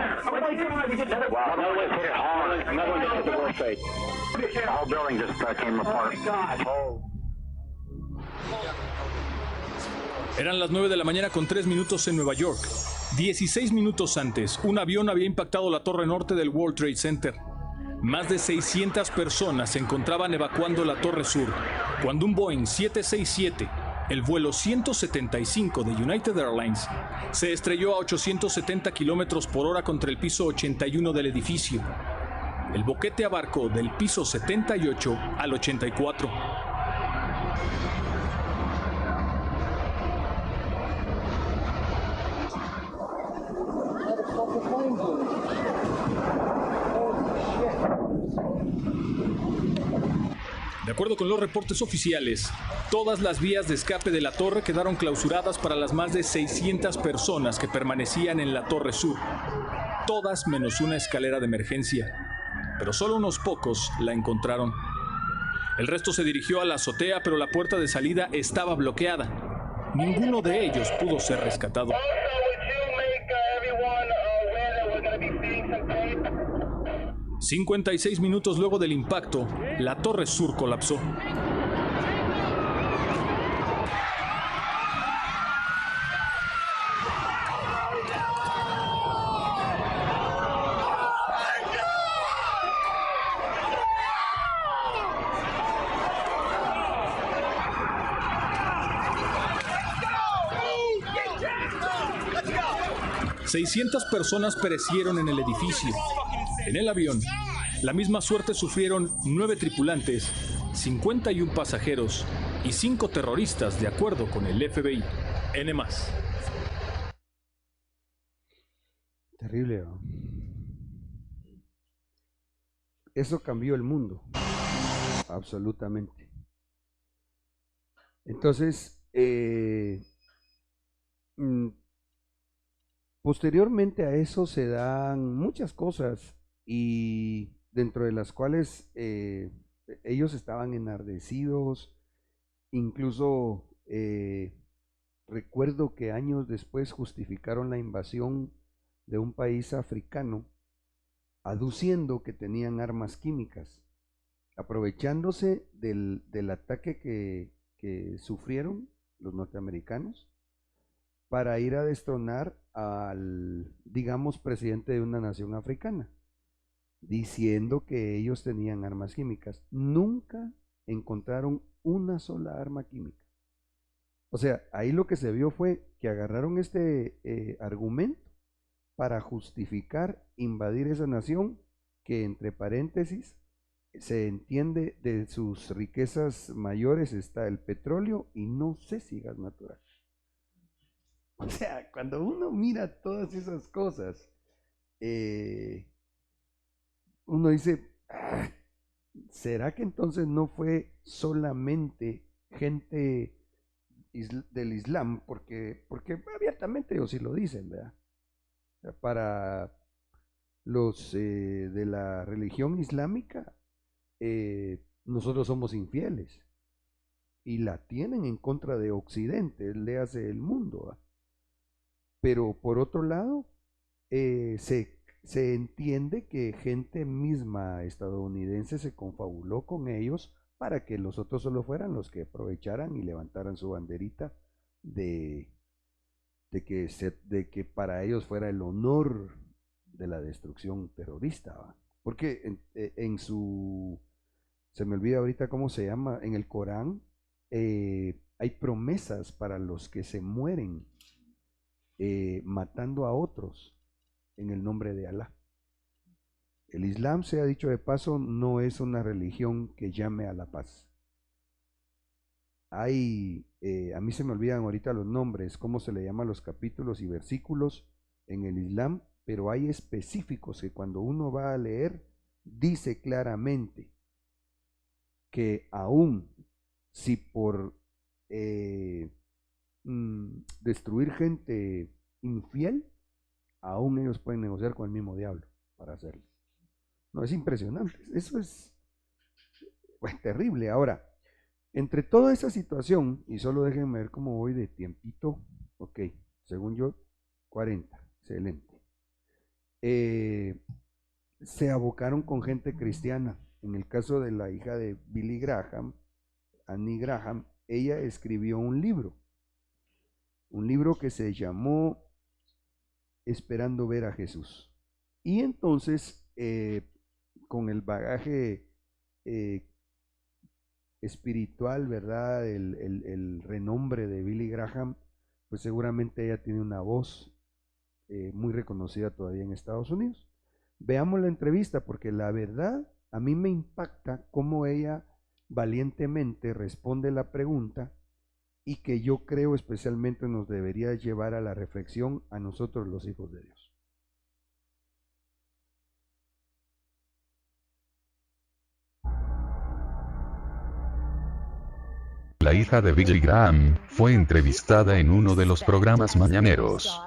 Wow, another one hit it hard. Another one just hit the World Trade. The whole building just came apart. Oh. Eran las 9 de la mañana con 3 minutos en Nueva York. 16 minutos antes, un avión había impactado la torre norte del World Trade Center. Más de 600 personas se encontraban evacuando la Torre Sur cuando un Boeing 767 el vuelo 175 de United Airlines se estrelló a 870 kilómetros por hora contra el piso 81 del edificio. El boquete abarcó del piso 78 al 84. De acuerdo con los reportes oficiales, todas las vías de escape de la torre quedaron clausuradas para las más de 600 personas que permanecían en la torre sur, todas menos una escalera de emergencia, pero solo unos pocos la encontraron. El resto se dirigió a la azotea, pero la puerta de salida estaba bloqueada. Ninguno de ellos pudo ser rescatado. 56 minutos luego del impacto, la torre sur colapsó. ...600 personas perecieron en el edificio. En el avión, la misma suerte sufrieron 9 tripulantes, 51 pasajeros y 5 terroristas, de acuerdo con el FBI. N+. Terrible, ¿no? Eso cambió el mundo, absolutamente. Entonces, posteriormente a eso se dan muchas cosas, y dentro de las cuales ellos estaban enardecidos. Incluso recuerdo que años después justificaron la invasión de un país africano aduciendo que tenían armas químicas, aprovechándose del ataque que sufrieron los norteamericanos para ir a destronar al, digamos, presidente de una nación africana, diciendo que ellos tenían armas químicas. Nunca encontraron una sola arma química. O sea, ahí lo que se vio fue que agarraron este argumento para justificar invadir esa nación que, entre paréntesis, se entiende de sus riquezas mayores está el petróleo y no sé si gas natural. O sea, cuando uno mira todas esas cosas, uno dice, ¿será que entonces no fue solamente gente del Islam? Porque abiertamente ellos sí lo dicen, ¿verdad? O sea, para los de la religión islámica, nosotros somos infieles y la tienen en contra de Occidente, léase el mundo, ¿verdad? Pero por otro lado, se entiende que gente misma estadounidense se confabuló con ellos para que los otros solo fueran los que aprovecharan y levantaran su banderita de que para ellos fuera el honor de la destrucción terrorista, ¿va? Porque en su, se me olvida ahorita cómo se llama, en el Corán hay promesas para los que se mueren matando a otros en el nombre de Alá. El Islam, se ha dicho de paso, no es una religión que llame a la paz. Hay, a mí se me olvidan ahorita los nombres, cómo se le llama los capítulos y versículos en el Islam, pero hay específicos que cuando uno va a leer, dice claramente que aún si por destruir gente infiel, aún ellos pueden negociar con el mismo diablo para hacerlo. No, es impresionante, eso es pues, terrible. Ahora, entre toda esa situación, y solo déjenme ver cómo voy de tiempito, ok, según yo, 40, excelente. Se abocaron con gente cristiana. En el caso de la hija de Billy Graham, Annie Graham, ella escribió un libro que se llamó Esperando ver a Jesús. Y entonces, con el bagaje espiritual, ¿verdad? El renombre de Billy Graham, pues seguramente ella tiene una voz muy reconocida todavía en Estados Unidos. Veamos la entrevista, porque la verdad a mí me impacta cómo ella valientemente responde la pregunta, y que yo creo especialmente nos debería llevar a la reflexión a nosotros los hijos de Dios. La hija de Billy Graham fue entrevistada en uno de los programas mañaneros.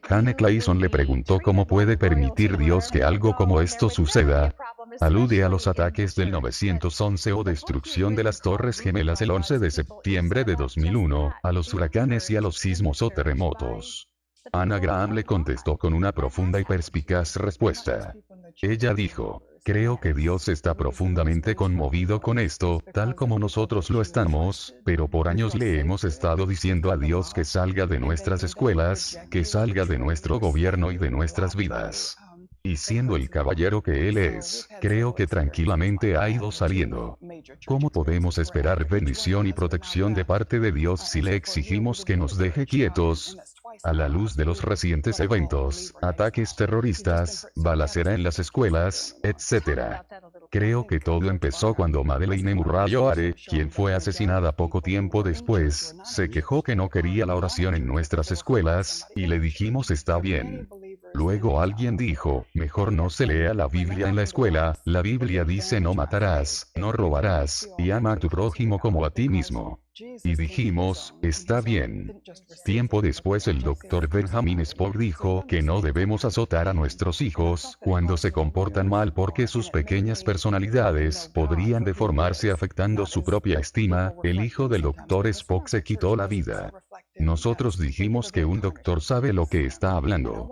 Hannah Clayson le preguntó cómo puede permitir Dios que algo como esto suceda. Alude a los ataques del 911 o destrucción de las Torres Gemelas el 11 de septiembre de 2001, a los huracanes y a los sismos o terremotos. Hannah Graham le contestó con una profunda y perspicaz respuesta. Ella dijo: creo que Dios está profundamente conmovido con esto, tal como nosotros lo estamos, pero por años le hemos estado diciendo a Dios que salga de nuestras escuelas, que salga de nuestro gobierno y de nuestras vidas. Y siendo el caballero que Él es, creo que tranquilamente ha ido saliendo. ¿Cómo podemos esperar bendición y protección de parte de Dios si le exigimos que nos deje quietos? A la luz de los recientes eventos, ataques terroristas, balacera en las escuelas, etc. Creo que todo empezó cuando Madeleine Murray Oare, quien fue asesinada poco tiempo después, se quejó que no quería la oración en nuestras escuelas, y le dijimos está bien. Luego alguien dijo, mejor no se lea la Biblia en la escuela, la Biblia dice no matarás, no robarás, y ama a tu prójimo como a ti mismo. Y dijimos, está bien. Tiempo después el Dr. Benjamin Spock dijo que no debemos azotar a nuestros hijos cuando se comportan mal porque sus pequeñas personalidades podrían deformarse afectando su propia estima. El hijo del Dr. Spock se quitó la vida. Nosotros dijimos que un doctor sabe lo que está hablando.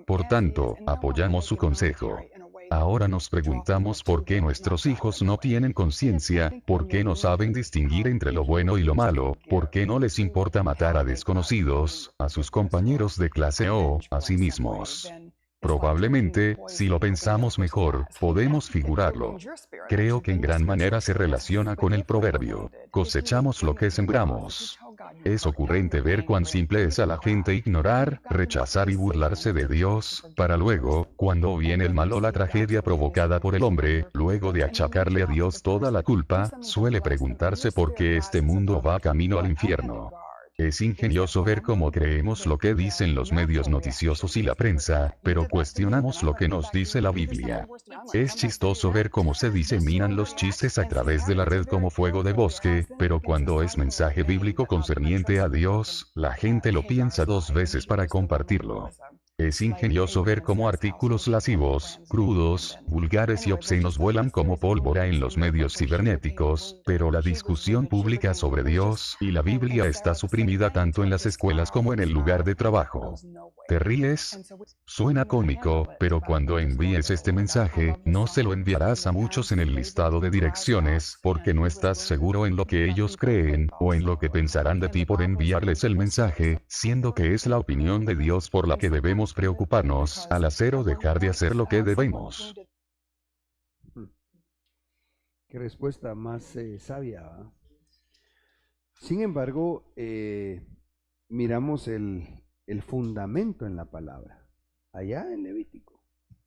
Por tanto, apoyamos su consejo. Ahora nos preguntamos por qué nuestros hijos no tienen conciencia, por qué no saben distinguir entre lo bueno y lo malo, por qué no les importa matar a desconocidos, a sus compañeros de clase o a sí mismos. Probablemente, si lo pensamos mejor, podemos figurarlo. Creo que en gran manera se relaciona con el proverbio: cosechamos lo que sembramos. Es ocurrente ver cuán simple es a la gente ignorar, rechazar y burlarse de Dios, para luego, cuando viene el mal o la tragedia provocada por el hombre, luego de achacarle a Dios toda la culpa, suele preguntarse por qué este mundo va camino al infierno. Es ingenioso ver cómo creemos lo que dicen los medios noticiosos y la prensa, pero cuestionamos lo que nos dice la Biblia. Es chistoso ver cómo se diseminan los chistes a través de la red como fuego de bosque, pero cuando es mensaje bíblico concerniente a Dios, la gente lo piensa dos veces para compartirlo. Es ingenioso ver cómo artículos lascivos, crudos, vulgares y obscenos vuelan como pólvora en los medios cibernéticos, pero la discusión pública sobre Dios y la Biblia está suprimida tanto en las escuelas como en el lugar de trabajo. ¿Te ríes? Suena cómico, pero cuando envíes este mensaje, no se lo enviarás a muchos en el listado de direcciones, porque no estás seguro en lo que ellos creen, o en lo que pensarán de ti por enviarles el mensaje, siendo que es la opinión de Dios por la que debemos preocuparnos al hacer o dejar de hacer lo que debemos. Qué respuesta más sabia, ¿verdad? Sin embargo, miramos el fundamento en la palabra. Allá en Levítico,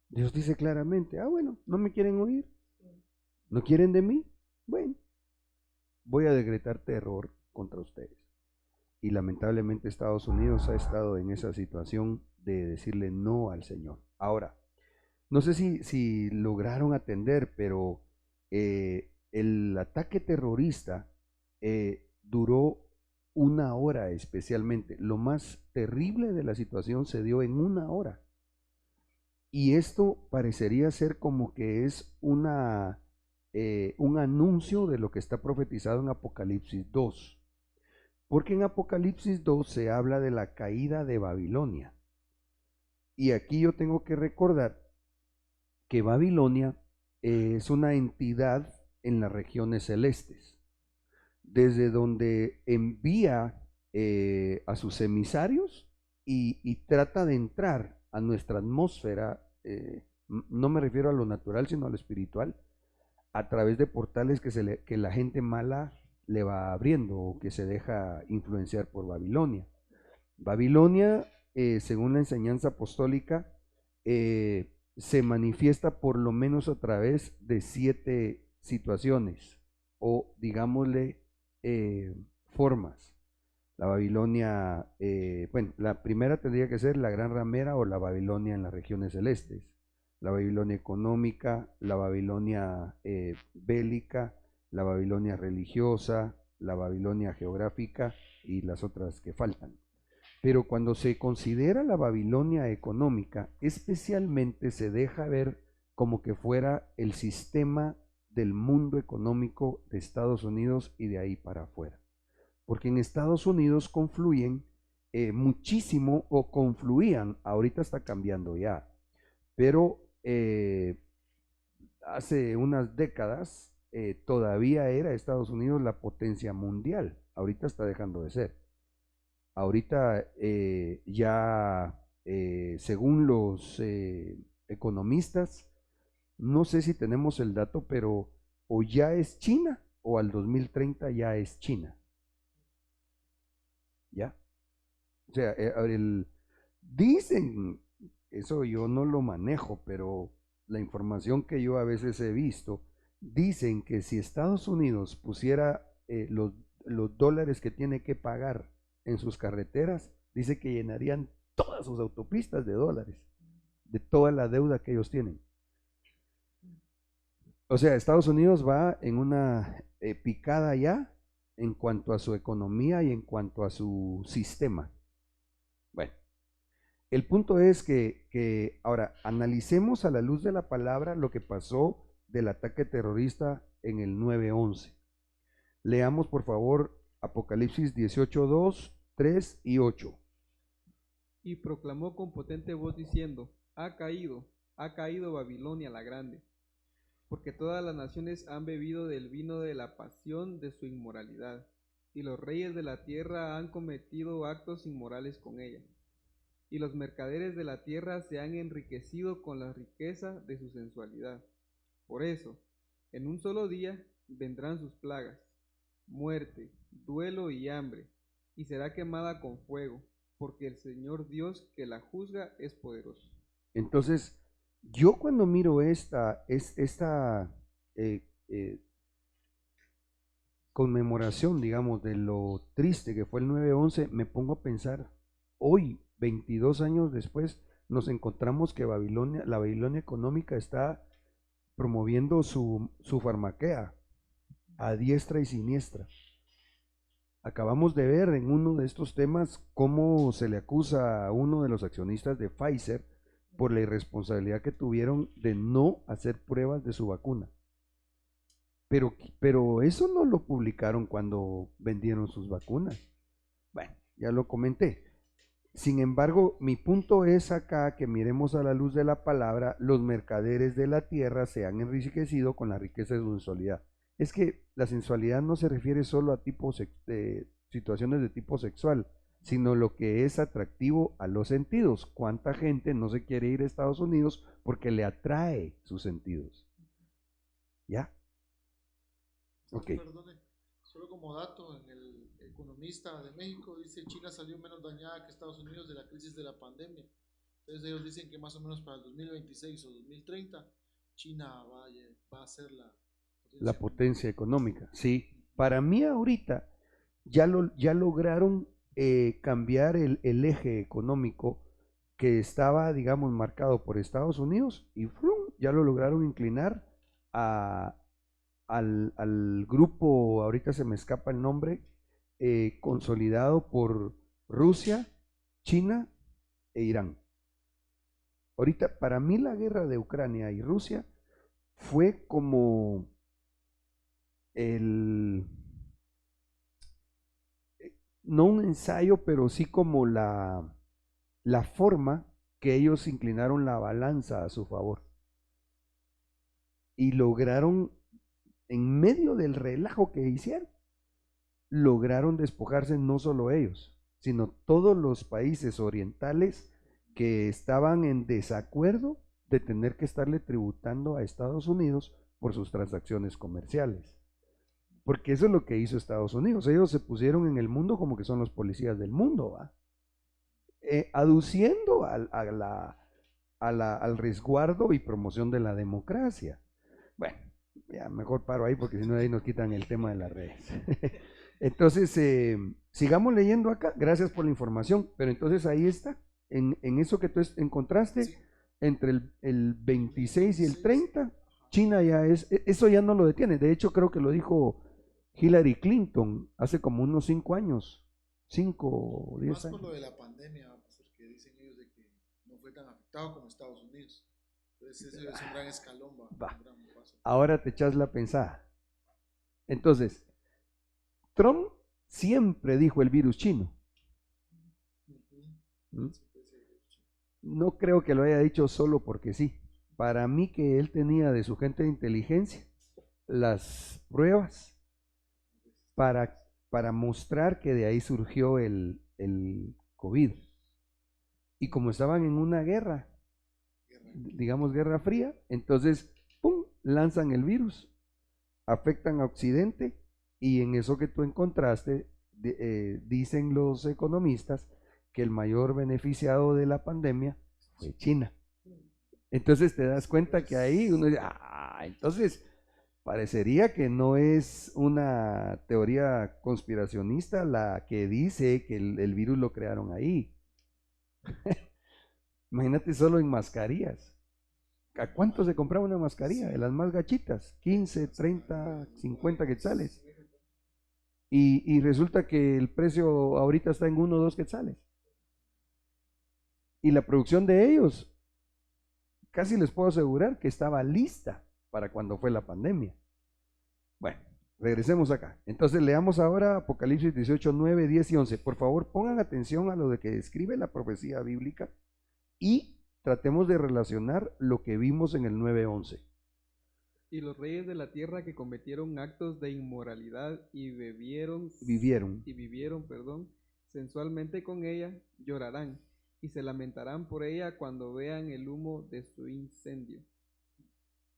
Dios dice claramente, bueno, no me quieren oír, no quieren de mí, bueno, voy a decretar terror contra ustedes. Y lamentablemente Estados Unidos ha estado en esa situación de decirle no al Señor. Ahora, no sé si lograron atender, pero el ataque terrorista duró 1 hora especialmente. Lo más terrible de la situación se dio en 1 hora. Y esto parecería ser como que es un anuncio de lo que está profetizado en Apocalipsis 2. Porque en Apocalipsis 2 se habla de la caída de Babilonia. Y aquí yo tengo que recordar que Babilonia es una entidad en las regiones celestes, desde donde envía a sus emisarios y trata de entrar a nuestra atmósfera, no me refiero a lo natural, sino a lo espiritual, a través de portales que la gente mala le va abriendo o que se deja influenciar por Babilonia. Babilonia, según la enseñanza apostólica, se manifiesta por lo menos a través de 7 situaciones o digámosle formas. La Babilonia, bueno, la primera tendría que ser la gran ramera o la Babilonia en las regiones celestes, la Babilonia económica, la Babilonia bélica, la Babilonia religiosa, la Babilonia geográfica y las otras que faltan. Pero cuando se considera la Babilonia económica, especialmente se deja ver como que fuera el sistema del mundo económico de Estados Unidos y de ahí para afuera. Porque en Estados Unidos confluyen muchísimo o confluían, ahorita está cambiando ya, pero hace unas décadas todavía era Estados Unidos la potencia mundial, ahorita está dejando de ser. Ahorita ya, según los economistas, no sé si tenemos el dato, pero o ya es China o al 2030 ya es China. ¿Ya? O sea, dicen, eso yo no lo manejo, pero la información que yo a veces he visto, dicen que si Estados Unidos pusiera los dólares que tiene que pagar en sus carreteras, dice que llenarían todas sus autopistas de dólares, de toda la deuda que ellos tienen. O sea, Estados Unidos va en una picada ya en cuanto a su economía y en cuanto a su sistema. Bueno, el punto es que ahora analicemos a la luz de la palabra lo que pasó del ataque terrorista en el 9/11. Leamos por favor Apocalipsis 18:2, 3 y 8. Y proclamó con potente voz diciendo, ha caído Babilonia la grande, porque todas las naciones han bebido del vino de la pasión de su inmoralidad, y los reyes de la tierra han cometido actos inmorales con ella, y los mercaderes de la tierra se han enriquecido con la riqueza de su sensualidad. Por eso, en un solo día vendrán sus plagas, muerte, duelo y hambre, y será quemada con fuego, porque el Señor Dios que la juzga es poderoso. Entonces, yo cuando miro esta conmemoración, digamos, de lo triste que fue el 9/11, me pongo a pensar, hoy, 22 años después, nos encontramos que la Babilonia económica está promoviendo su farmaquea a diestra y siniestra. Acabamos de ver en uno de estos temas cómo se le acusa a uno de los accionistas de Pfizer por la irresponsabilidad que tuvieron de no hacer pruebas de su vacuna. Pero eso no lo publicaron cuando vendieron sus vacunas. Bueno, ya lo comenté. Sin embargo, mi punto es acá que miremos a la luz de la palabra, los mercaderes de la tierra se han enriquecido con la riqueza de su sensualidad. Es que la sensualidad no se refiere solo a situaciones de tipo sexual, sino lo que es atractivo a los sentidos. ¿Cuánta gente no se quiere ir a Estados Unidos porque le atrae sus sentidos? ¿Ya? Ok. Perdone, solo como dato, en el Economista de México dice China salió menos dañada que Estados Unidos de la crisis de la pandemia. Entonces ellos dicen que más o menos para el 2026 o 2030 China va a ser la potencia económica. Sí, para mí ahorita ya lograron cambiar el eje económico que estaba, digamos, marcado por Estados Unidos y ya lo lograron inclinar al grupo, ahorita se me escapa el nombre, consolidado por Rusia, China e Irán. Ahorita, para mí la guerra de Ucrania y Rusia fue como no un ensayo, pero sí como la forma que ellos inclinaron la balanza a su favor. Y lograron, en medio del relajo que hicieron, lograron despojarse no solo ellos, sino todos los países orientales que estaban en desacuerdo de tener que estarle tributando a Estados Unidos por sus transacciones comerciales. Porque eso es lo que hizo Estados Unidos. Ellos se pusieron en el mundo como que son los policías del mundo, ¿va? Aduciendo al resguardo y promoción de la democracia. Bueno, ya mejor paro ahí porque si no ahí nos quitan el tema de las redes. Entonces, sigamos leyendo acá. Gracias por la información. Pero entonces ahí está, en eso que tú encontraste, Sí. entre el 26 y el 30, China ya eso ya no lo detiene. De hecho, creo que lo dijo Hillary Clinton hace como unos 5 años, 5 o 10 Más años. por lo de la pandemia, porque dicen ellos de que no fue tan afectado como Estados Unidos. Entonces ese es un gran escalón, Va. un gran paso. Ahora te echas la pensada. Entonces, Trump siempre dijo el virus chino. ¿Mm? No creo que lo haya dicho solo porque sí. Para mí que él tenía de su gente de inteligencia las pruebas para mostrar que de ahí surgió el COVID. Y como estaban en una guerra, digamos guerra fría, entonces, ¡pum!, lanzan el virus, afectan a Occidente, y en eso que tú encontraste, dicen los economistas que el mayor beneficiado de la pandemia fue China. Entonces te das cuenta que ahí uno dice, entonces parecería que no es una teoría conspiracionista la que dice que el virus lo crearon ahí. Imagínate solo en mascarillas. ¿A cuánto se compraba una mascarilla? De las más gachitas, 15, 30, 50 quetzales. Y resulta que el precio ahorita está en 1 o 2 quetzales. Y la producción de ellos, casi les puedo asegurar que estaba lista para cuando fue la pandemia. Bueno, regresemos acá. Entonces leamos ahora Apocalipsis 18, 9, 10 y 11. Por favor, pongan atención a lo de que describe la profecía bíblica y tratemos de relacionar lo que vimos en el 9:11. Y los reyes de la tierra que cometieron actos de inmoralidad y vivieron, sensualmente con ella, llorarán y se lamentarán por ella cuando vean el humo de su incendio,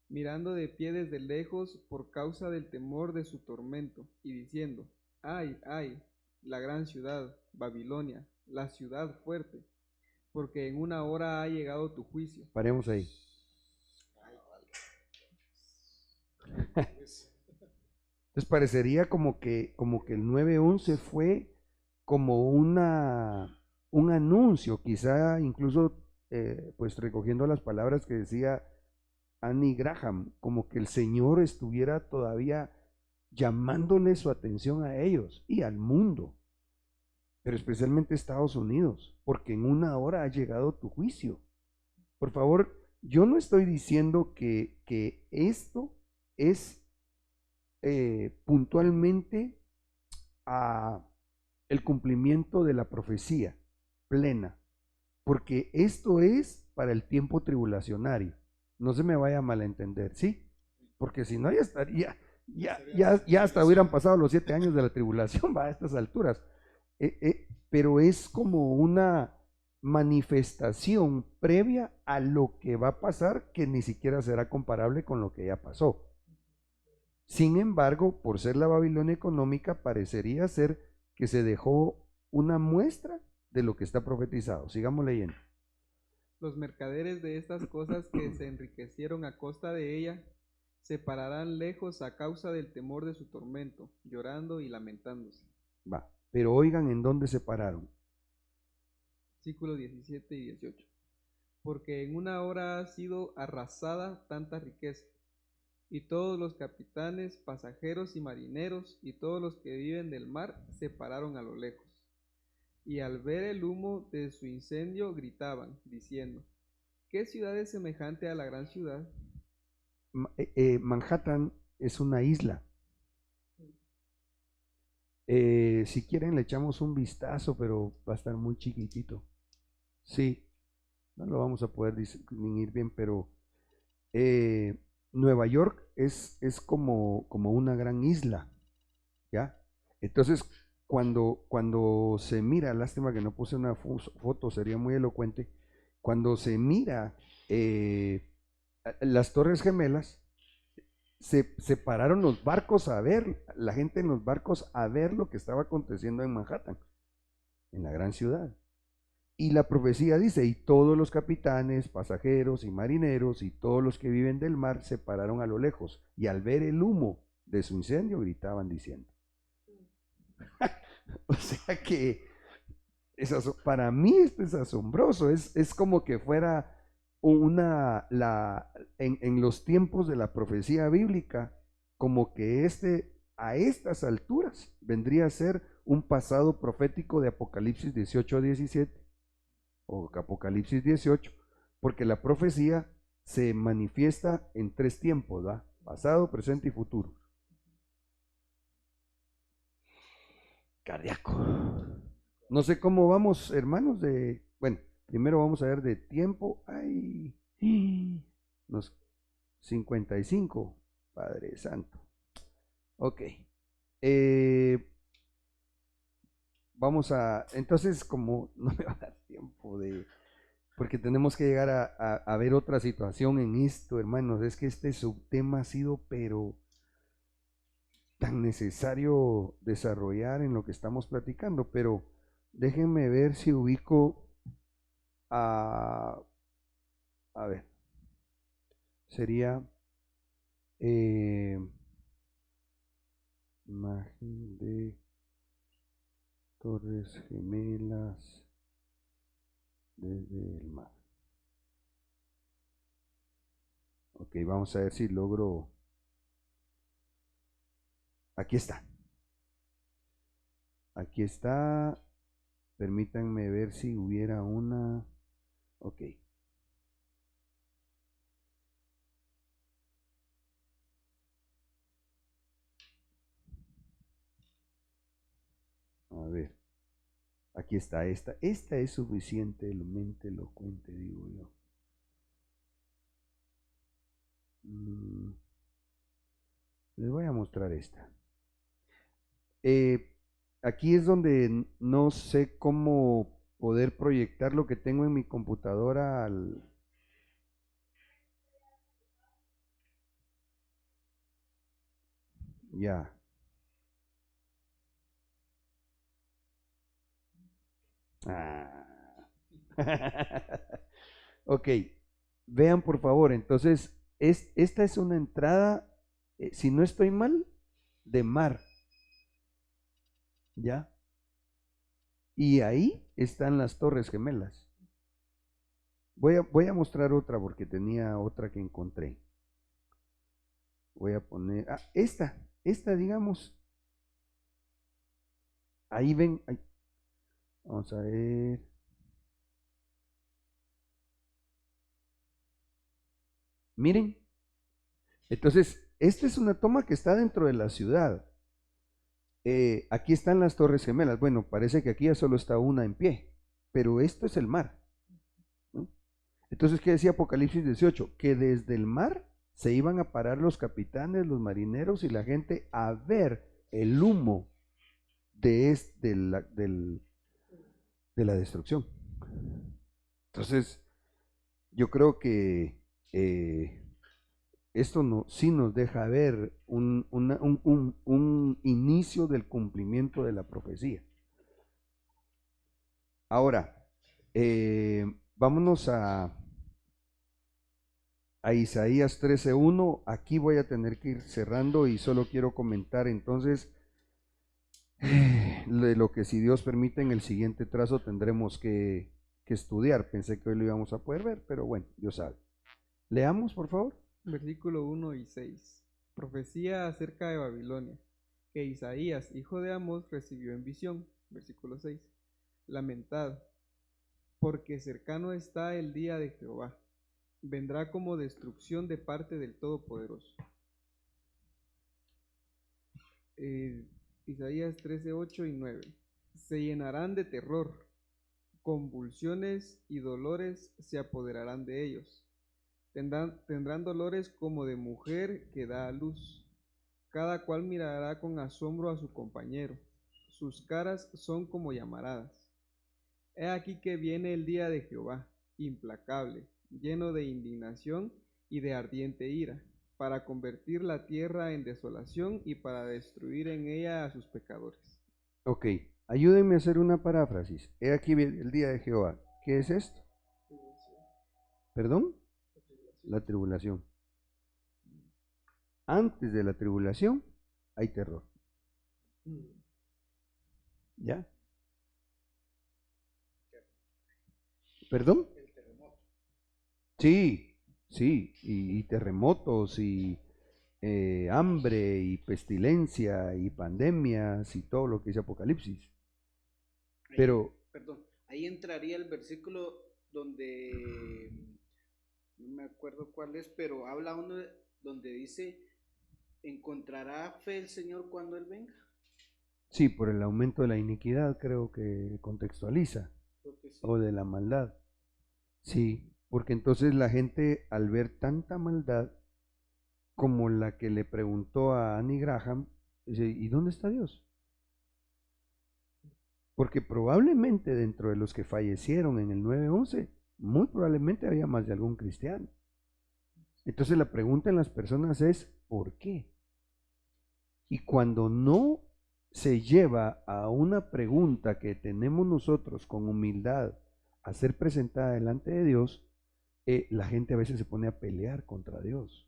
mirando de pie desde lejos por causa del temor de su tormento, y diciendo: ay, ay, la gran ciudad, Babilonia, la ciudad fuerte, porque en una hora ha llegado tu juicio. Paremos ahí. Entonces parecería como que el 9:11 fue como un anuncio, quizá incluso pues recogiendo las palabras que decía Annie Graham, como que el Señor estuviera todavía llamándole su atención a ellos y al mundo, pero especialmente a Estados Unidos, porque en una hora ha llegado tu juicio. Por favor, yo no estoy diciendo que esto es puntualmente el cumplimiento de la profecía plena, porque esto es para el tiempo tribulacionario. No se me vaya a malentender, ¿sí? Porque si no ya estaría, ya hasta hubieran pasado los 7 años de la tribulación, va, a estas alturas. Pero es como una manifestación previa a lo que va a pasar, que ni siquiera será comparable con lo que ya pasó. Sin embargo, por ser la Babilonia económica, parecería ser que se dejó una muestra de lo que está profetizado. Sigamos leyendo. Los mercaderes de estas cosas que se enriquecieron a costa de ella se pararán lejos a causa del temor de su tormento, llorando y lamentándose. Va, pero oigan en dónde se pararon. Versículos 17 y 18. Porque en una hora ha sido arrasada tanta riqueza, y todos los capitanes, pasajeros y marineros, y todos los que viven del mar, se pararon a lo lejos. Y al ver el humo de su incendio, gritaban, diciendo: ¿qué ciudad es semejante a la gran ciudad? Manhattan es una isla. Si quieren le echamos un vistazo, pero va a estar muy chiquitito. Sí, no lo vamos a poder distinguir bien, pero Nueva York es como una gran isla, ¿ya? Entonces, cuando se mira, lástima que no puse una foto, sería muy elocuente, cuando se mira las Torres Gemelas, se pararon los barcos a ver, la gente en los barcos a ver lo que estaba aconteciendo en Manhattan, en la gran ciudad. Y la profecía dice, y todos los capitanes, pasajeros y marineros y todos los que viven del mar se pararon a lo lejos y al ver el humo de su incendio gritaban diciendo. O sea que para mí esto es asombroso, es como que fuera en los tiempos de la profecía bíblica, como que a estas alturas vendría a ser un pasado profético de Apocalipsis 18 a 17 o Apocalipsis 18, porque la profecía se manifiesta en 3 tiempos, ¿verdad? Pasado, presente y futuro. Cardíaco. No sé cómo vamos, hermanos, bueno, primero vamos a ver de tiempo. Ay, 55, Padre Santo. Ok. Entonces, como no me va a dar tiempo porque tenemos que llegar a ver otra situación en esto, hermanos, es que este subtema ha sido, pero tan necesario desarrollar en lo que estamos platicando, pero déjenme ver si ubico a ver, sería imagen de Torres Gemelas desde el mar. Ok, vamos a ver si logro. Aquí está. Aquí está. Permítanme ver si hubiera una. Ok. A ver. Aquí está esta. Esta es suficientemente elocuente, digo yo. Les voy a mostrar esta. Aquí es donde no sé cómo poder proyectar lo que tengo en mi computadora Ya. Ok, vean por favor, entonces esta es una entrada, si no estoy mal, de mar, ¿ya? Y ahí están las Torres Gemelas. Voy a mostrar otra porque tenía otra que encontré. Voy a poner, esta digamos, ahí ven, vamos a ver. Miren, entonces, esta es una toma que está dentro de la ciudad. Aquí están las Torres Gemelas. Bueno, parece que aquí ya solo está una en pie, pero esto es el mar, ¿no? Entonces, ¿qué decía Apocalipsis 18? Que desde el mar se iban a parar los capitanes, los marineros y la gente a ver el humo de la destrucción. Entonces, yo creo que esto sí nos deja ver un inicio del cumplimiento de la profecía. Ahora, vámonos a Isaías 13:1. Aquí voy a tener que ir cerrando y solo quiero comentar entonces de lo que, si Dios permite, en el siguiente trazo tendremos que estudiar. Pensé que hoy lo íbamos a poder ver, pero bueno, Dios sabe. Leamos, por favor. Versículo 1 y 6. Profecía acerca de Babilonia, que Isaías, hijo de Amós, recibió en visión. Versículo 6. Lamentad, porque cercano está el día de Jehová. Vendrá como destrucción de parte del Todopoderoso. Isaías 13, 8 y 9. Se llenarán de terror, convulsiones y dolores se apoderarán de ellos. Tendrán dolores como de mujer que da a luz. Cada cual mirará con asombro a su compañero. Sus caras son como llamaradas. He aquí que viene el día de Jehová, implacable, lleno de indignación y de ardiente ira. para convertir la tierra en desolación y para destruir en ella a sus pecadores. Ok, ayúdenme a hacer una paráfrasis. He aquí el día de Jehová. ¿Qué es esto? ¿Perdón? La tribulación. Antes de la tribulación hay terror. ¿Ya? ¿Perdón? Sí, sí, y terremotos y hambre y pestilencia y pandemias y todo lo que dice Apocalipsis. Pero, Perdón, ahí entraría el versículo donde, no me acuerdo cuál es, pero habla uno donde dice, ¿encontrará fe el Señor cuando Él venga? sí, por el aumento de la iniquidad creo que contextualiza, Creo que sí. o de la maldad. Sí, porque entonces la gente al ver tanta maldad como la que le preguntó a Annie Graham, dice, ¿y dónde está Dios? Porque probablemente dentro de los que fallecieron en el 9/11, muy probablemente había más de algún cristiano. Entonces la pregunta en las personas es, ¿por qué? Y cuando no se lleva a una pregunta que tenemos nosotros con humildad a ser presentada delante de Dios, la gente a veces se pone a pelear contra Dios.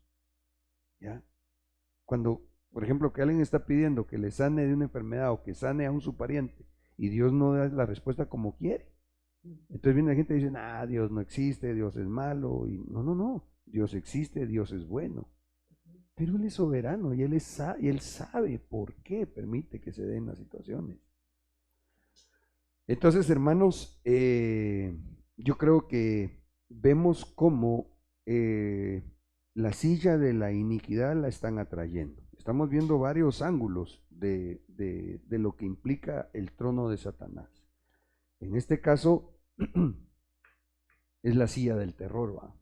¿Ya? Cuando, por ejemplo, que alguien está pidiendo que le sane de una enfermedad o que sane a su pariente y Dios no da la respuesta como quiere, entonces viene la gente y dice, Dios no existe, Dios es malo, y no, Dios existe, Dios es bueno, pero Él es soberano y Él sabe por qué permite que se den las situaciones. Entonces, hermanos, yo creo que vemos cómo la silla de la iniquidad la están atrayendo. Estamos viendo varios ángulos de lo que implica el trono de Satanás. En este caso, es la silla del terror, ¿va?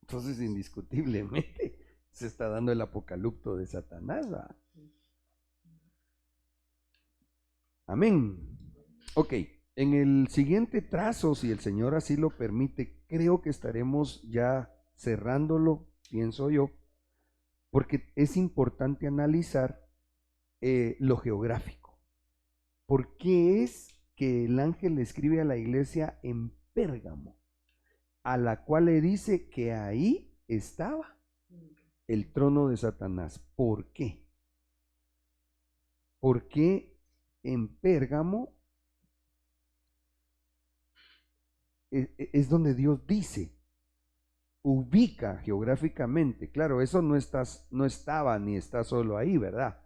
Entonces, indiscutiblemente, se está dando el apocalipto de Satanás, ¿va? Amén. Ok, en el siguiente trazo, si el Señor así lo permite, creo que estaremos ya cerrándolo, pienso yo, porque es importante analizar lo geográfico. ¿Por qué es que el ángel le escribe a la iglesia en Pérgamo, a la cual le dice que ahí estaba el trono de Satanás? ¿Por qué? Porque en Pérgamo es donde Dios dice, ubica geográficamente. Claro, eso no estaba ni está solo ahí, ¿verdad?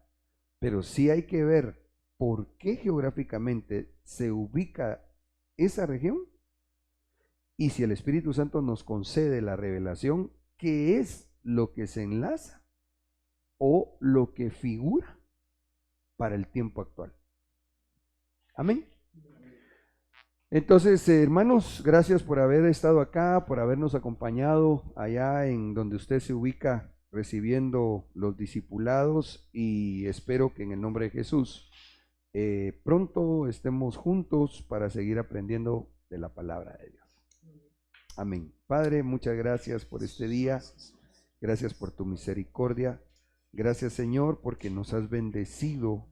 Pero sí hay que ver por qué geográficamente se ubica esa región, y si el Espíritu Santo nos concede la revelación, ¿qué es lo que se enlaza o lo que figura para el tiempo actual? Amén. Entonces, hermanos, gracias por haber estado acá, por habernos acompañado allá en donde usted se ubica recibiendo los discipulados, y espero que en el nombre de Jesús pronto estemos juntos para seguir aprendiendo de la palabra de Dios. Amén. Padre, muchas gracias por este día, gracias por tu misericordia, gracias, Señor, porque nos has bendecido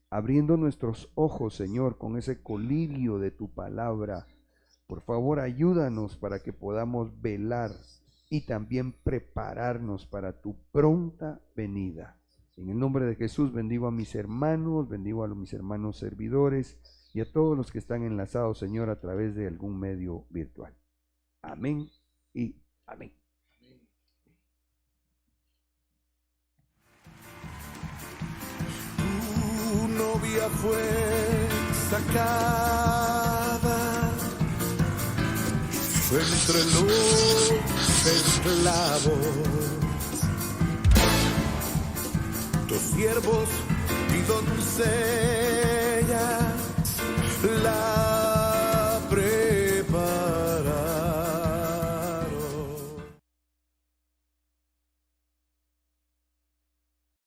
abriendo nuestros ojos, Señor, con ese colirio de tu palabra. Por favor, ayúdanos para que podamos velar y también prepararnos para tu pronta venida. En el nombre de Jesús bendigo a mis hermanos, bendigo a mis hermanos servidores y a todos los que están enlazados, Señor, a través de algún medio virtual. Amén y amén. Tu novia fue sacada entre los esclavos, tus siervos y doncellas